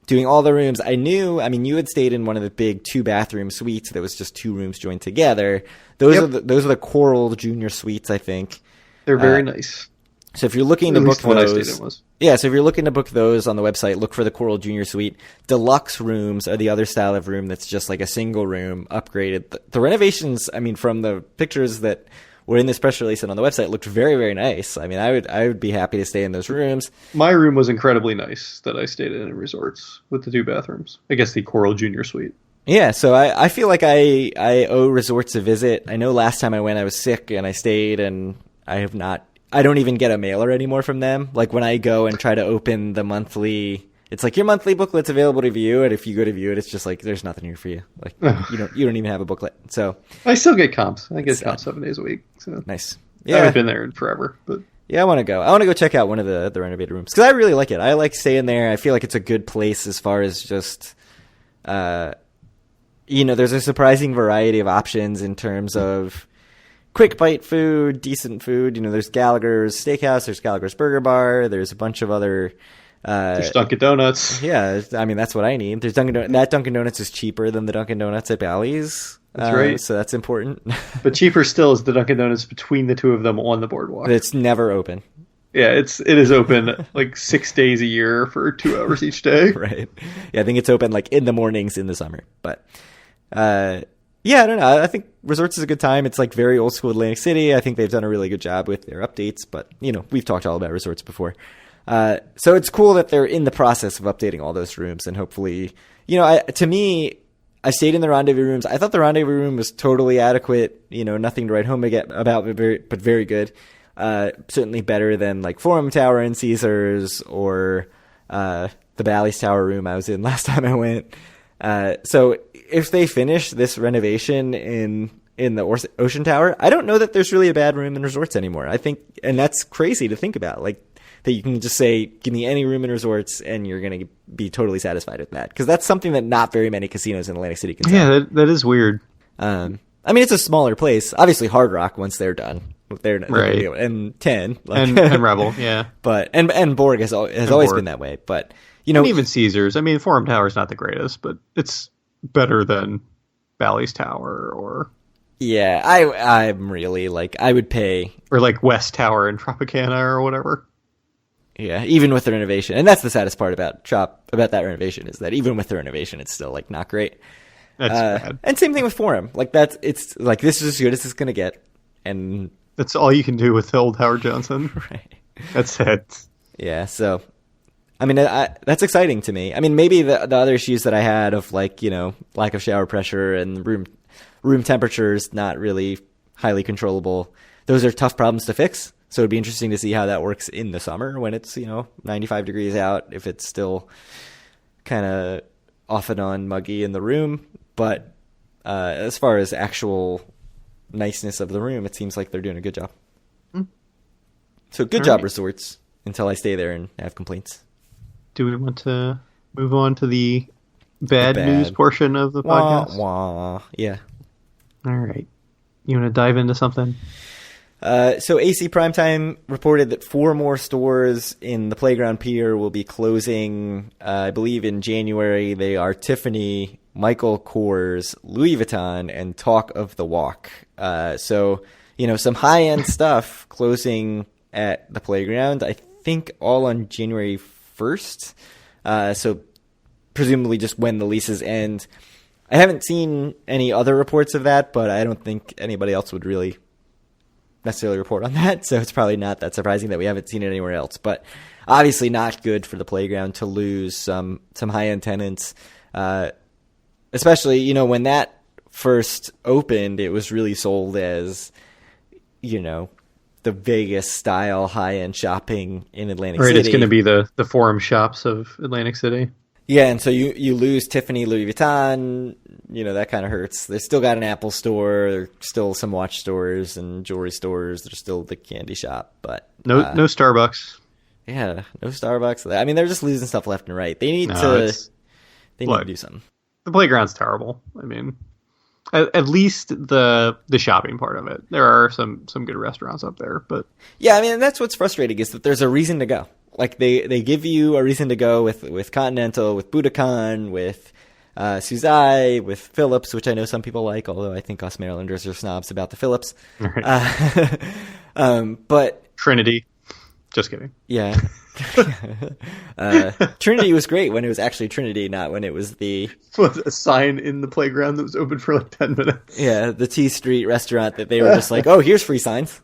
S1: doing all the rooms. You had stayed in one of the big 2-bathroom suites that was just 2 rooms joined together. Those are the Coral Junior suites, I think.
S2: They're very nice.
S1: So if you're looking to book those, so if you're looking to book those on the website, look for the Coral Junior Suite. Deluxe rooms are the other style of room that's just like a single room, upgraded. The renovations, from the pictures that were in this press release and on the website, looked very, very nice. I would be happy to stay in those rooms.
S2: My room was incredibly nice that I stayed in Resorts with the 2 bathrooms. I guess the Coral Junior Suite.
S1: Yeah, so I feel like I owe Resorts a visit. I know last time I went I was sick and I stayed, and I don't even get a mailer anymore from them. Like when I go and try to open the monthly, it's like your monthly booklet's available to view, and if you go to view it, it's just like there's nothing here for you. Like you don't even have a booklet. So
S2: I still get comps. I get comps 7 days a week. So
S1: nice.
S2: Yeah, I haven't been there in forever, but
S1: yeah, I want to go. I want to go check out one of the renovated rooms because I really like it. I like staying there. I feel like it's a good place as far as just, there's a surprising variety of options in terms of quick bite food, decent food. There's Gallagher's Steakhouse, there's Gallagher's Burger Bar, there's a bunch of other.
S2: There's Dunkin' Donuts.
S1: Yeah, that's what I need. There's Dunkin' Donuts. That Dunkin' Donuts is cheaper than the Dunkin' Donuts at Bally's.
S2: That's right.
S1: So that's important.
S2: But cheaper still is the Dunkin' Donuts between the 2 of them on the boardwalk.
S1: It's never open.
S2: Yeah, it is open like 6 days a year for 2 hours each day.
S1: Right. Yeah, I think it's open like in the mornings in the summer. But Yeah, I don't know. I think Resorts is a good time. It's like very old school Atlantic City. I think they've done a really good job with their updates, but we've talked all about Resorts before. So it's cool that they're in the process of updating all those rooms, and hopefully, to me, I stayed in the Rendezvous rooms. I thought the Rendezvous room was totally adequate. Nothing to write home about, but very good. Certainly better than like Forum Tower and Caesars or the Bally's Tower room I was in last time I went. So if they finish this renovation in the Ocean Tower, I don't know that there's really a bad room in Resorts anymore. I think, and that's crazy to think about, like that you can just say, give me any room in Resorts and you're going to be totally satisfied with that. Cause that's something that not very many casinos in Atlantic City can say.
S2: Yeah, that is weird.
S1: I mean, it's a smaller place. Obviously Hard Rock, once they're done, they're
S2: right.
S1: And 10
S2: and Rebel. Yeah.
S1: But, and Borg has always been that way, but
S2: and even Caesars. I mean, Forum Tower is not the greatest, but it's better than Bally's Tower or...
S1: Yeah, I'm really, like, I would pay...
S2: Or, like, West Tower in Tropicana or whatever.
S1: Yeah, even with the renovation. And that's the saddest part about that renovation, is that even with the renovation, it's still, like, not great.
S2: That's bad.
S1: And same thing with Forum. Like, it's, like, this is as good as it's going to get. And...
S2: That's all you can do with old Howard Johnson.
S1: Right.
S2: That's it.
S1: Yeah, so... I mean, that's exciting to me. I mean, maybe the other issues that I had of, like, lack of shower pressure and room temperatures not really highly controllable, those are tough problems to fix. So it'd be interesting to see how that works in the summer when it's 95 degrees out, if it's still kind of off and on muggy in the room. But as far as actual niceness of the room, it seems like they're doing a good job. So good job, Resorts, until I stay there and have complaints.
S2: Do we want to move on to the bad news portion of the podcast?
S1: Wah. Yeah.
S2: All right. You want to dive into something?
S1: So AC Primetime reported that 4 more stores in the Playground Pier will be closing, I believe, in January. They are Tiffany, Michael Kors, Louis Vuitton, and Talk of the Walk. So, some high-end stuff closing at the Playground, I think all on January 1st. So presumably just when the leases end. I haven't seen any other reports of that, but I don't think anybody else would really necessarily report on that. So it's probably not that surprising that we haven't seen it anywhere else. But obviously not good for the Playground to lose some high-end tenants. Especially, when that first opened, it was really sold as, the Vegas style high-end shopping in Atlantic City.
S2: Right, it's going to be the Forum shops of Atlantic City.
S1: Yeah, and so you lose Tiffany, Louis Vuitton, that kind of hurts. They still got an Apple store, there's still some watch stores and jewelry stores, there's still the candy shop, but...
S2: No Starbucks.
S1: Yeah, no Starbucks. I mean, they're just losing stuff left and right. They need to do something.
S2: The Playground's terrible. I mean... At least the shopping part of it. There are some good restaurants up there, but
S1: yeah, I mean that's what's frustrating is that there's a reason to go. Like they give you a reason to go with Continental, with Budokan, with Suzai, with Phillips, which I know some people like, although I think us Marylanders are snobs about the Phillips.
S2: Right.
S1: But
S2: Trinity, just kidding.
S1: Yeah. Trinity was great when it was actually Trinity, not when it was a
S2: sign in the Playground that was open for like 10 minutes.
S1: Yeah, the T Street restaurant that they were just like, oh, here's free signs.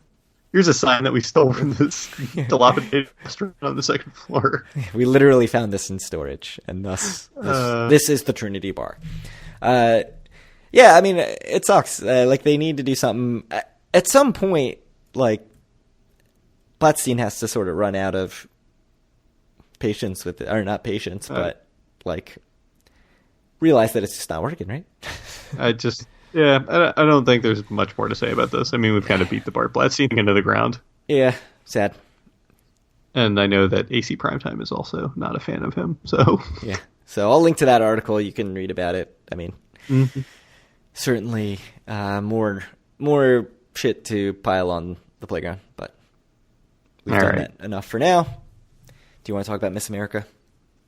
S2: Here's a sign that we stole from this dilapidated restaurant on the second floor.
S1: We literally found this in storage, and thus this is the Trinity bar. Yeah, I mean, it sucks. Like, they need to do something. At some point, like, Blatstein has to sort of run out of patience with it, or not patience, but like realize that it's just not working, right?
S2: I don't think there's much more to say about this. I mean, we've kind of beat the Bart Blatstein into the ground.
S1: Yeah, sad.
S2: And I know that AC Primetime is also not a fan of him, so...
S1: Yeah, so I'll link to that article. You can read about it. I mean, certainly more shit to pile on the Playground, but we've done that enough for now. Do you want to talk about Miss America?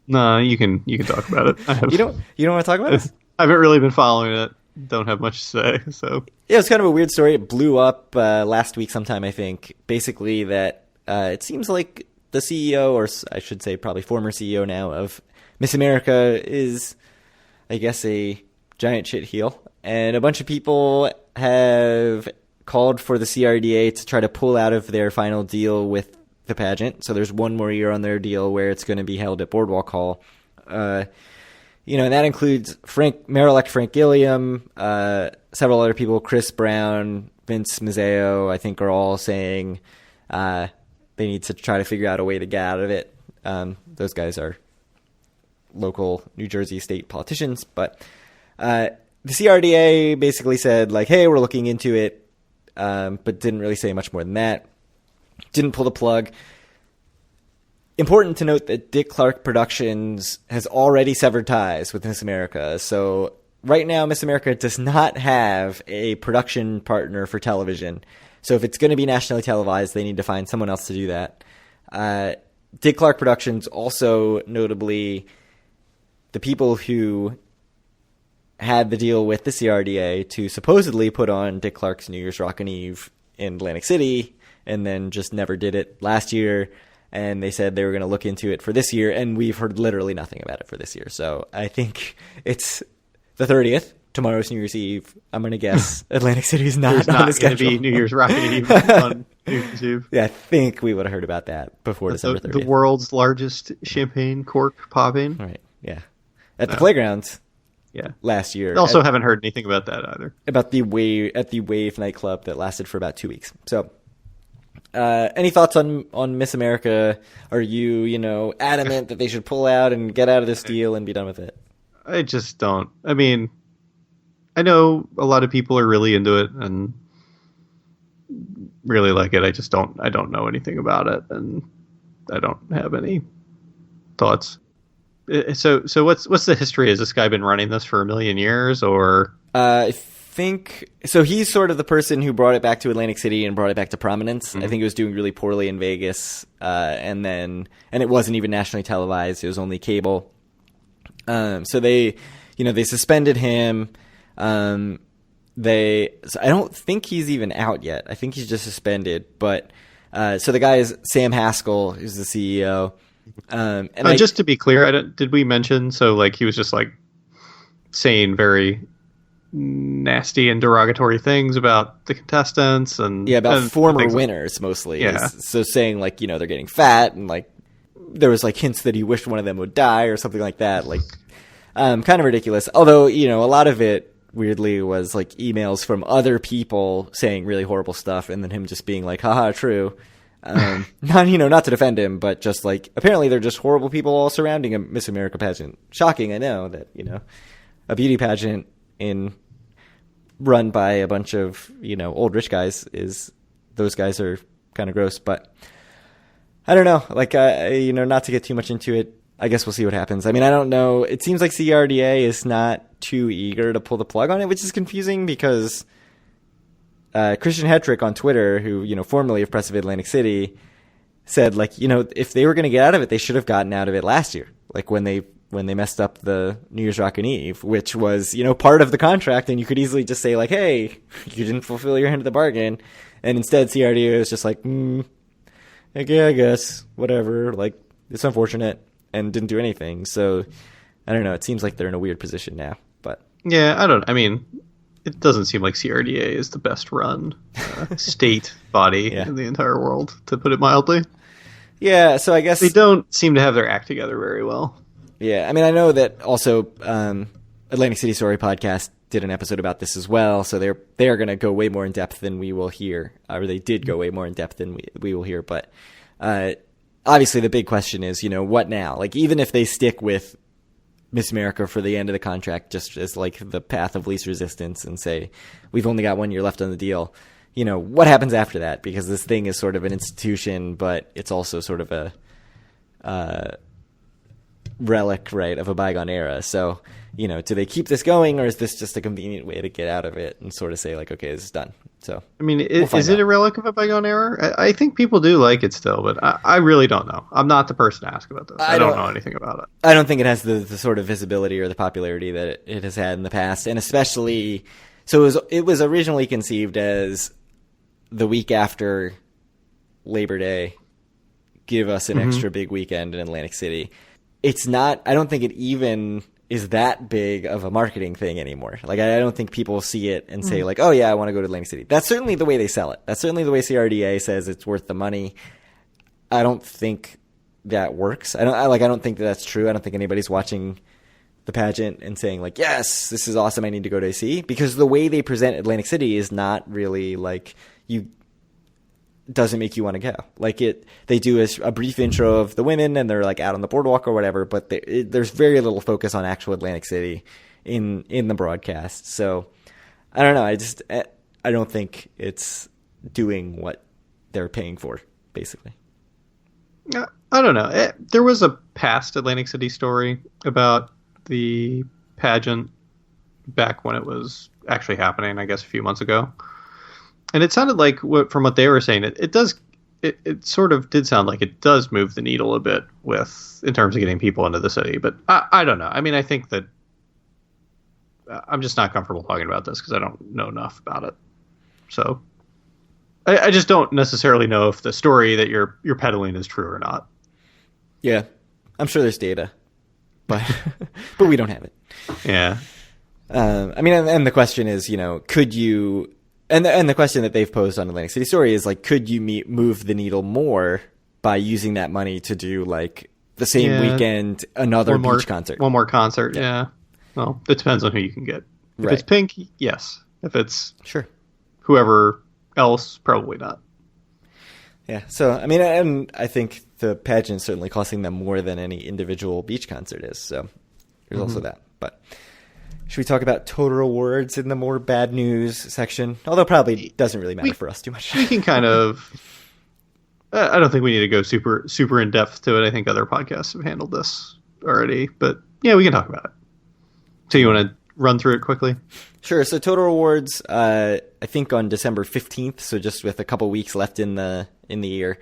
S2: No, you can talk about it.
S1: You don't want to talk about it?
S2: I haven't really been following it. Don't have much to say, so...
S1: Yeah, it's kind of a weird story. It blew up last week sometime, I think. Basically that it seems like the CEO, or I should say probably former CEO now, of Miss America is, I guess, a giant shit heel. and a bunch of people have called for the CRDA to try to pull out of their final deal with the pageant. So there's one more year on their deal where it's going to be held at Boardwalk Hall. And that includes Mayor-elect Frank Gilliam, several other people, Chris Brown, Vince Mazzeo, I think are all saying they need to try to figure out a way to get out of it. Those guys are local New Jersey state politicians, but the CRDA basically said, like, hey, we're looking into it, but didn't really say much more than that. Didn't pull the plug. Important to note that Dick Clark Productions has already severed ties with Miss America. So right now, Miss America does not have a production partner for television. So if it's going to be nationally televised, they need to find someone else to do that. Dick Clark Productions also, notably, the people who had the deal with the CRDA to supposedly put on Dick Clark's New Year's Rockin' Eve in Atlantic City, and then just never did it last year. And they said they were going to look into it for this year, and we've heard literally nothing about it for this year. So I think it's the 30th. Tomorrow's New Year's Eve. I'm going to guess Atlantic City's not on the schedule. There's not going to
S2: be New Year's Rockin' Eve on New Year's Eve.
S1: Yeah, I think we would have heard about that before December 30th.
S2: The world's largest champagne cork popping.
S1: Right, yeah. At the playgrounds.
S2: Yeah.
S1: Last year.
S2: I also haven't heard anything about that either.
S1: About the Wave nightclub that lasted for about 2 weeks. So, any thoughts on Miss America? Are you, adamant that they should pull out and get out of this deal and be done with it?
S2: I just don't. I mean, I know a lot of people are really into it and really like it. I don't know anything about it, and I don't have any thoughts. So what's the history? Has this guy been running this for a million years, or? I
S1: think so. He's sort of the person who brought it back to Atlantic City and brought it back to prominence. Mm-hmm. I think it was doing really poorly in Vegas, and it wasn't even nationally televised. It was only cable. So they suspended him. I don't think he's even out yet. I think he's just suspended. But so the guy is Sam Haskell, who's the CEO.
S2: Just to be clear, did we mention? So like he was just like saying very nasty and derogatory things about the contestants and
S1: former winners mostly.
S2: Yeah.
S1: So saying like they're getting fat and like there was like hints that he wished one of them would die or something like that. Like kind of ridiculous. Although a lot of it weirdly was like emails from other people saying really horrible stuff and then him just being like, haha, true. Not to defend him, but just like apparently they're just horrible people all surrounding a Miss America pageant. Shocking, I know that a beauty pageant run by a bunch of old rich guys those guys are kind of gross. But I don't know, like not to get too much into it. I guess we'll see what happens. I mean, I don't know. It seems like CRDA is not too eager to pull the plug on it, which is confusing because Christian Hetrick on Twitter, who, formerly of Press of Atlantic City, said, like, if they were going to get out of it, they should have gotten out of it last year. Like when they messed up the New Year's Rockin' Eve, which was, part of the contract. And you could easily just say like, hey, you didn't fulfill your end of the bargain. And instead CRDA was just like, I guess, whatever. Like, it's unfortunate. And didn't do anything. So I don't know. It seems like they're in a weird position now, but
S2: yeah, it doesn't seem like CRDA is the best run state body in the entire world, to put it mildly.
S1: Yeah. So I guess
S2: they don't seem to have their act together very well.
S1: Yeah. I mean, I know that also, Atlantic City Story podcast did an episode about this as well. So they are going to go way more in depth than we will hear, or they did go way more in depth than we will hear. But, obviously, the big question is, what now? Like, even if they stick with Miss America for the end of the contract, just as like the path of least resistance, and say we've only got 1 year left on the deal, what happens after that? Because this thing is sort of an institution, but it's also sort of a relic, right, of a bygone era. So, do they keep this going, or is this just a convenient way to get out of it and sort of say like, okay, this is done? So,
S2: I mean, is it a relic of a bygone era? I think people do like it still, but I really don't know. I'm not the person to ask about this. I don't know anything about it.
S1: I don't think it has the sort of visibility or the popularity that it has had in the past, and especially, so it was originally conceived as the week after Labor Day, give us an extra big weekend in Atlantic City. It's not. I don't think it even is that big of a marketing thing anymore. Like, I don't think people see it and say like, oh yeah, I want to go to Atlantic City. That's certainly the way they sell it. That's certainly the way CRDA says it's worth the money. I don't think that works. I don't think that that's true. I don't think anybody's watching the pageant and saying like, yes, this is awesome, I need to go to AC, because the way they present Atlantic City is not really like doesn't make you want to go. Like they do a brief intro of the women and they're like out on the boardwalk or whatever, but there's very little focus on actual Atlantic City in the broadcast. So I don't know. I don't think it's doing what they're paying for, basically.
S2: I don't know. There was a past Atlantic City story about the pageant back when it was actually happening, I guess a few months ago. And it sounded like, from what they were saying, it sort of did sound like it does move the needle a bit in terms of getting people into the city. But I don't know. I mean, I think that I'm just not comfortable talking about this because I don't know enough about it. So I just don't necessarily know if the story that you're peddling is true or not.
S1: Yeah, I'm sure there's data, but but we don't have it.
S2: Yeah.
S1: I mean, and the question is, could you? And the question that they've posed on Atlantic City Story is like, could you move the needle more by using that money to do like the same weekend another beach concert?
S2: One more concert, yeah. Well, it depends on who you can get. If it's Pink, yes. If it's whoever else, probably not.
S1: Yeah. So I mean, and I think the pageant's certainly costing them more than any individual beach concert is. So there's also that. But should we talk about total awards in the more bad news section? Although probably doesn't really matter for us too much.
S2: We can kind of. I don't think we need to go super in depth to it. I think other podcasts have handled this already, but yeah, we can talk about it. So you want to run through it quickly?
S1: Sure. So total awards, I think on December 15th, so just with a couple weeks left in the year,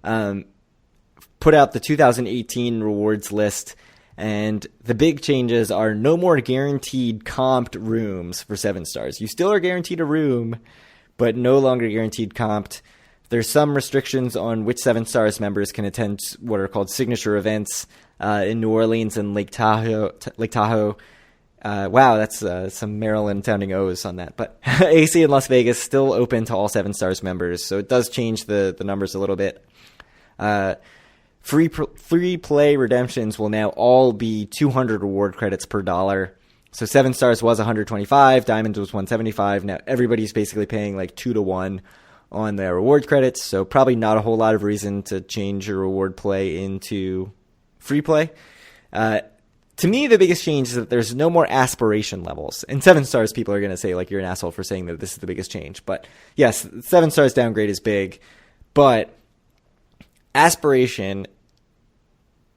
S1: put out the 2018 rewards list. And the big changes are no more guaranteed comped rooms for 7 stars. You still are guaranteed a room, but no longer guaranteed comped. There's some restrictions on which 7 stars members can attend what are called signature events in New Orleans and Lake Tahoe. Wow, that's some Maryland-sounding O's on that. But AC in Las Vegas still open to all 7 stars members, so it does change the numbers a little bit. Free play redemptions will now all be 200 reward credits per dollar. So 7 stars was 125, Diamonds was 175. Now everybody's basically paying like 2 to 1 on their reward credits. So probably not a whole lot of reason to change your reward play into free play. To me, the biggest change is that there's no more aspiration levels. And 7 stars, people are going to say like you're an asshole for saying that this is the biggest change. But yes, 7 stars downgrade is big, but aspiration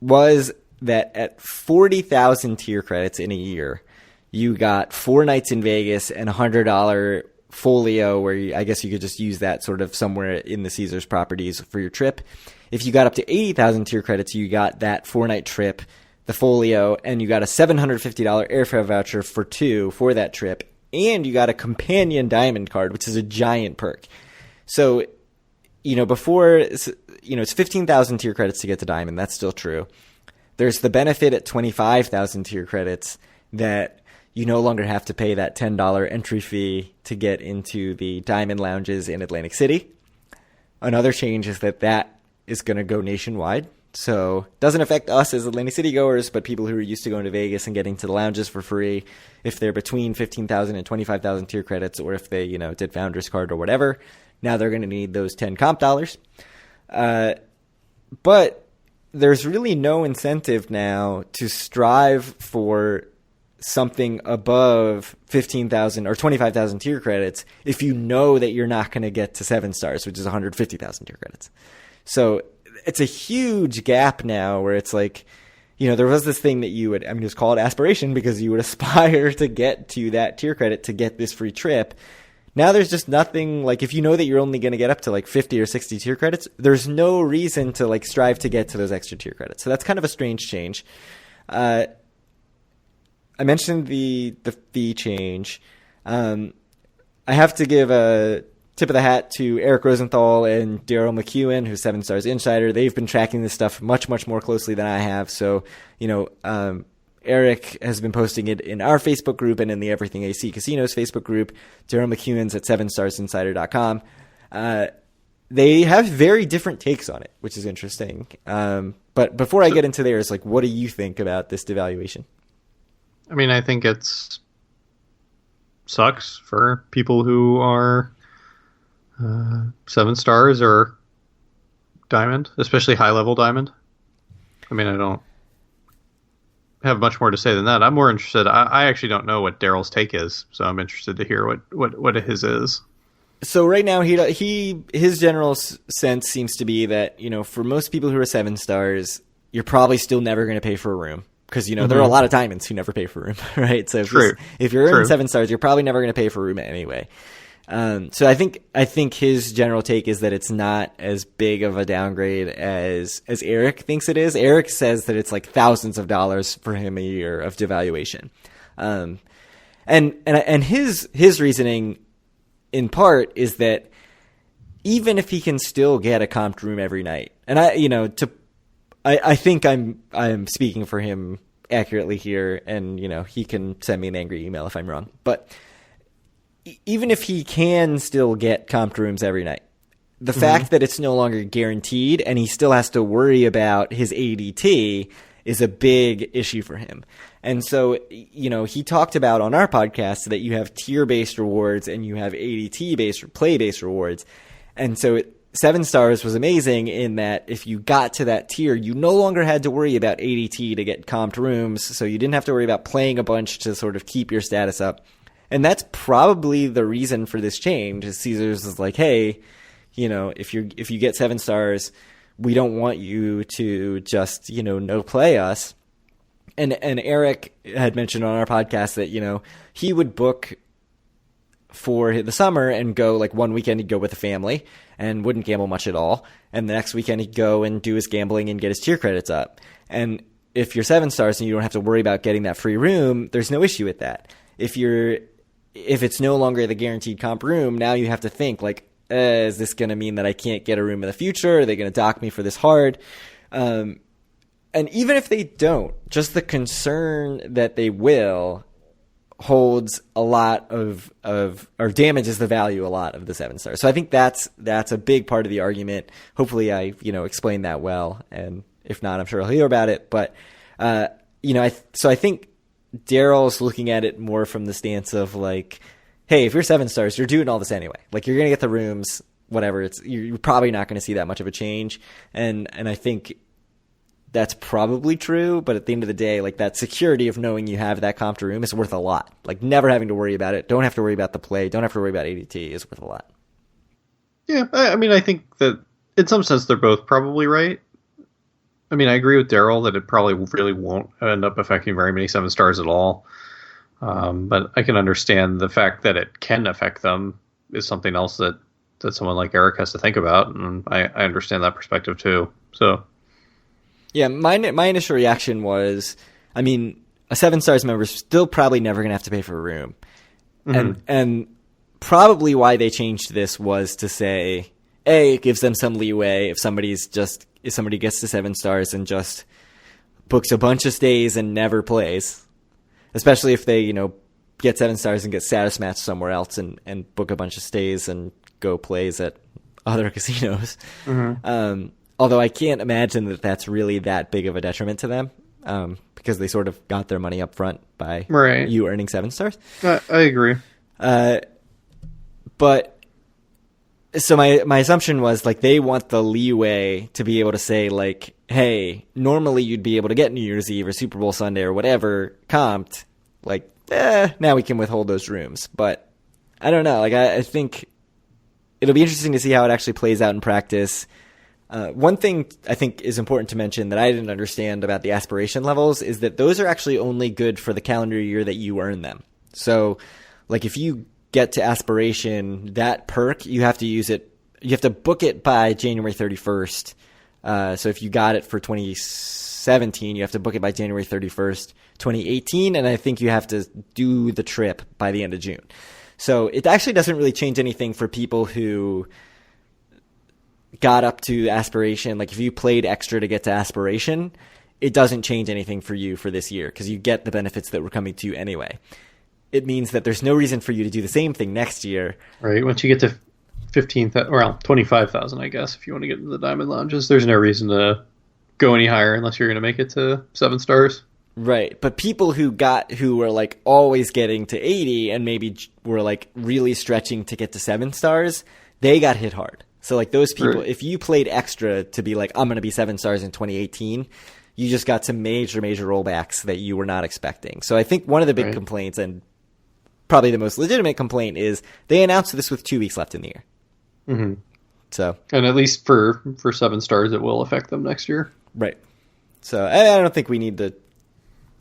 S1: was that at 40,000 tier credits in a year, you got 4 nights in Vegas and $100 folio where I guess you could just use that sort of somewhere in the Caesars properties for your trip. If you got up to 80,000 tier credits, you got that 4-night trip, the folio, and you got a $750 airfare voucher for 2 for that trip, and you got a companion diamond card, which is a giant perk. So, before, it's 15,000 tier credits to get to diamond. That's still true. There's the benefit at 25,000 tier credits that you no longer have to pay that $10 entry fee to get into the diamond lounges in Atlantic City. Another change is that is going to go nationwide. So it doesn't affect us as Atlantic City goers, but people who are used to going to Vegas and getting to the lounges for free, if they're between 15,000 and 25,000 tier credits, or if they, did Founders Card or whatever, now they're going to need those 10 comp dollars. But there's really no incentive now to strive for something above 15,000 or 25,000 tier credits if you know that you're not going to get to 7 stars, which is 150,000 tier credits. So it's a huge gap now where it's like, there was this thing that you would, just call it aspiration because you would aspire to get to that tier credit to get this free trip. Now there's just nothing, like if you know that you're only going to get up to like 50 or 60 tier credits, there's no reason to like strive to get to those extra tier credits. So that's kind of a strange change. I mentioned the fee change. I have to give a tip of the hat to Eric Rosenthal and Daryl McEwen, who's 7 Stars Insider. They've been tracking this stuff much, much more closely than I have. So, Eric Eric has been posting it in our Facebook group and in the Everything AC Casinos Facebook group. Daryl McEwen's at 7starsinsider.com. They have very different takes on it, which is interesting. But before I get into theirs, like, what do you think about this devaluation?
S2: I mean, I think it's sucks for people who are 7 stars or diamond, especially high-level diamond. I mean, I don't have much more to say than that. I'm more interested. I actually don't know what Daryl's take is, so I'm interested to hear what his is.
S1: So right now, his general sense seems to be that, you know, for most people who are 7 stars, you're probably still never going to pay for a room. Because, you know, there are a lot of diamonds who never pay for a room, right? So if you're earning 7 stars, you're probably never going to pay for a room anyway. So I think his general take is that it's not as big of a downgrade as Eric thinks it is. Eric says that it's like thousands of dollars for him a year of devaluation. And his reasoning in part is that even if he can still get a comped room every night, and I think I'm speaking for him accurately here, and, you know, he can send me an angry email if I'm wrong. But even if he can still get comped rooms every night, the fact that it's no longer guaranteed and he still has to worry about his ADT is a big issue for him. And so, you know, he talked about on our podcast that you have tier-based rewards and you have ADT-based or play-based rewards. And so 7 stars was amazing in that if you got to that tier, you no longer had to worry about ADT to get comped rooms, so you didn't have to worry about playing a bunch to sort of keep your status up. And that's probably the reason for this change, is Caesars is like, hey, you know, if you get 7 stars, we don't want you to just, you know, no play us. And Eric had mentioned on our podcast that, you know, he would book for the summer and go, like, one weekend he'd go with the family and wouldn't gamble much at all. And the next weekend he'd go and do his gambling and get his tier credits up. And if you're 7 stars and you don't have to worry about getting that free room, there's no issue with that. If it's no longer the guaranteed comp room, now you have to think, like, is this going to mean that I can't get a room in the future? Are they going to dock me for this hard? And even if they don't, just the concern that they will holds a lot of or damages the value a lot of the 7 stars. So I think that's a big part of the argument. Hopefully I, you know, explained that well. And if not, I'm sure I'll hear about it. But, you know, I think Daryl's looking at it more from the stance of like, hey, if you're 7 stars, you're doing all this anyway. Like, you're going to get the rooms, whatever. You're probably not going to see that much of a change. And I think that's probably true, but at the end of the day, like, that security of knowing you have that comped room is worth a lot. Like, never having to worry about it, don't have to worry about the play, don't have to worry about ADT is worth a lot.
S2: Yeah, I mean, I think that in some sense they're both probably right. I mean, I agree with Daryl that it probably really won't end up affecting very many 7 stars at all. But I can understand the fact that it can affect them is something else that someone like Eric has to think about, and I understand that perspective too. So.
S1: Yeah, my initial reaction was, I mean, a 7 stars member is still probably never going to have to pay for a room. Mm-hmm. And probably why they changed this was to say, A, it gives them some leeway if somebody gets to 7 stars and just books a bunch of stays and never plays, especially if they, you know, get 7 stars and get status matched somewhere else and book a bunch of stays and go plays at other casinos. Mm-hmm. Although I can't imagine that that's really that big of a detriment to them, because they sort of got their money up front by you earning 7 stars.
S2: I agree.
S1: But so my assumption was, like, they want the leeway to be able to say, like, hey, normally you'd be able to get New Year's Eve or Super Bowl Sunday or whatever comped. Like, now we can withhold those rooms. But I don't know. Like, I think it'll be interesting to see how it actually plays out in practice. One thing I think is important to mention that I didn't understand about the aspiration levels is that those are actually only good for the calendar year that you earn them. So, like, if you get to aspiration, that perk, you have to use it, you have to book it by January 31st. So if you got it for 2017, you have to book it by January 31st, 2018, and I think you have to do the trip by the end of June. So it actually doesn't really change anything for people who got up to aspiration. Like, if you played extra to get to aspiration, it doesn't change anything for you for this year because you get the benefits that were coming to you anyway. It means that there's no reason for you to do the same thing next year.
S2: Right. Once you get to 15,000, well, 25,000, I guess, if you want to get into the Diamond Lounges, there's no reason to go any higher unless you're going to make it to 7 stars.
S1: Right. But people who were like always getting to 80 and maybe were like really stretching to get to 7 stars, they got hit hard. So like those people, if you played extra to be like, I'm going to be 7 stars in 2018, you just got some major rollbacks that you were not expecting. So I think one of the big complaints, and probably the most legitimate complaint, is they announced this with 2 weeks left in the year.
S2: Mm-hmm.
S1: So,
S2: and at least for 7 stars, it will affect them next year.
S1: Right. So I don't think we need to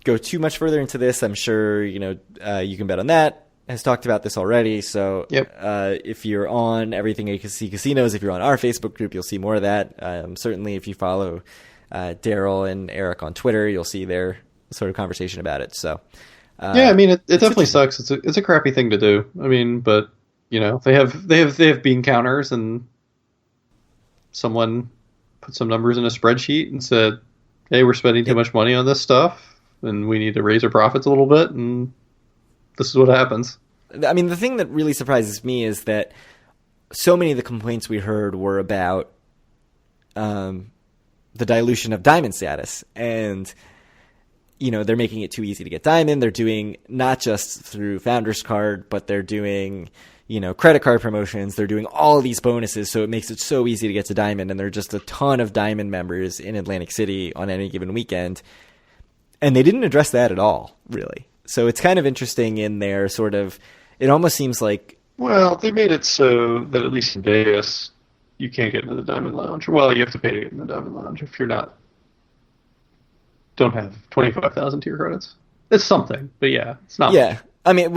S1: go too much further into this. I'm sure, you can bet on that. Has talked about this already. So if you're on Everything You Can See Casinos, if you're on our Facebook group, you'll see more of that. Certainly if you follow Daryl and Eric on Twitter, you'll see their sort of conversation about it. So
S2: I mean, it definitely sucks. It's a crappy thing to do. I mean, but they have bean counters, and someone put some numbers in a spreadsheet and said, hey, we're spending too much money on this stuff and we need to raise our profits a little bit, and this is what happens.
S1: I mean, the thing that really surprises me is that so many of the complaints we heard were about the dilution of diamond status, and they're making it too easy to get diamond. They're doing not just through Founders Card, but they're doing credit card promotions. They're doing all of these bonuses, so it makes it so easy to get to diamond. And there are just a ton of diamond members in Atlantic City on any given weekend. And they didn't address that at all, really. So it's kind of interesting in their sort of, it almost seems like...
S2: Well, they made it so that at least in Vegas, you can't get into the Diamond Lounge. Well, you have to pay to get in the Diamond Lounge if you're don't have 25,000 tier credits. It's something, but it's not.
S1: Yeah. I mean,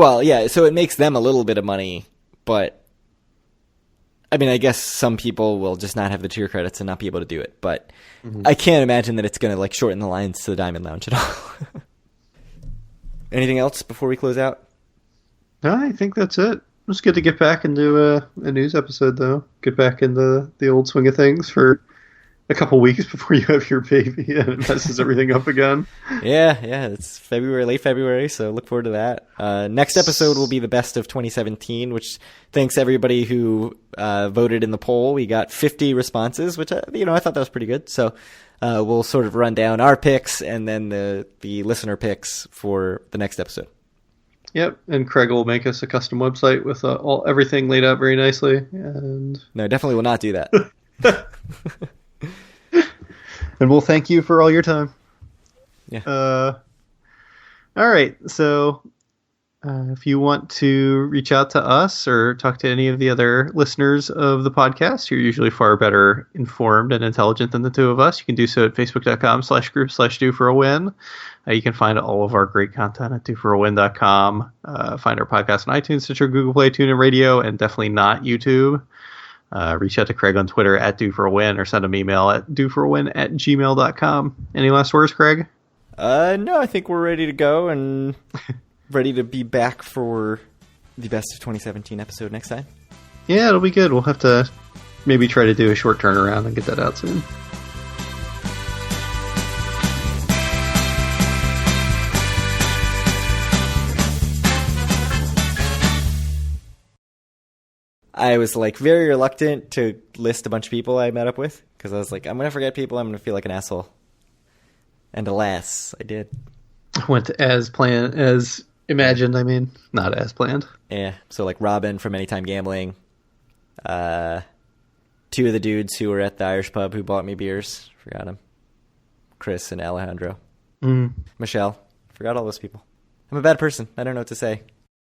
S1: so it makes them a little bit of money, but I mean, I guess some people will just not have the tier credits and not be able to do it, but I can't imagine that it's going to shorten the lines to the Diamond Lounge at all. Anything else before we close out?
S2: No, I think that's it. It was good to get back into a news episode, though. Get back into the old swing of things for a couple weeks before you have your baby and it messes everything up again.
S1: Yeah, it's late February, so look forward to that. Next episode will be the best of 2017, which thanks everybody who voted in the poll. We got 50 responses, which I thought that was pretty good. So we'll sort of run down our picks and then the listener picks for the next episode.
S2: Yep, and Craig will make us a custom website with everything laid out very nicely. And
S1: no, definitely will not do that.
S2: And we'll thank you for all your time.
S1: Yeah.
S2: All right. So if you want to reach out to us or talk to any of the other listeners of the podcast, you're usually far better informed and intelligent than the two of us. You can do so at facebook.com/group/doforAwin. You can find all of our great content at doforawin.com. Find our podcast on iTunes, Stitcher, Google Play, TuneIn Radio, and definitely not YouTube. Reach out to Craig on Twitter at DoForAWin or send him an email at doforawin@gmail.com. Any last words, Craig?
S1: No, I think we're ready to go and ready to be back for the best of 2017 episode next time.
S2: Yeah, it'll be good. We'll have to maybe try to do a short turnaround and get that out soon.
S1: I was very reluctant to list a bunch of people I met up with because I was like, I'm going to forget people. I'm going to feel like an asshole. And alas, I did.
S2: Went as planned, as imagined. I mean, not as planned.
S1: Yeah. So Robin from Anytime Gambling, 2 of the dudes who were at the Irish pub who bought me beers. Forgot them. Chris and Alejandro. Michelle. Forgot all those people. I'm a bad person. I don't know what to say.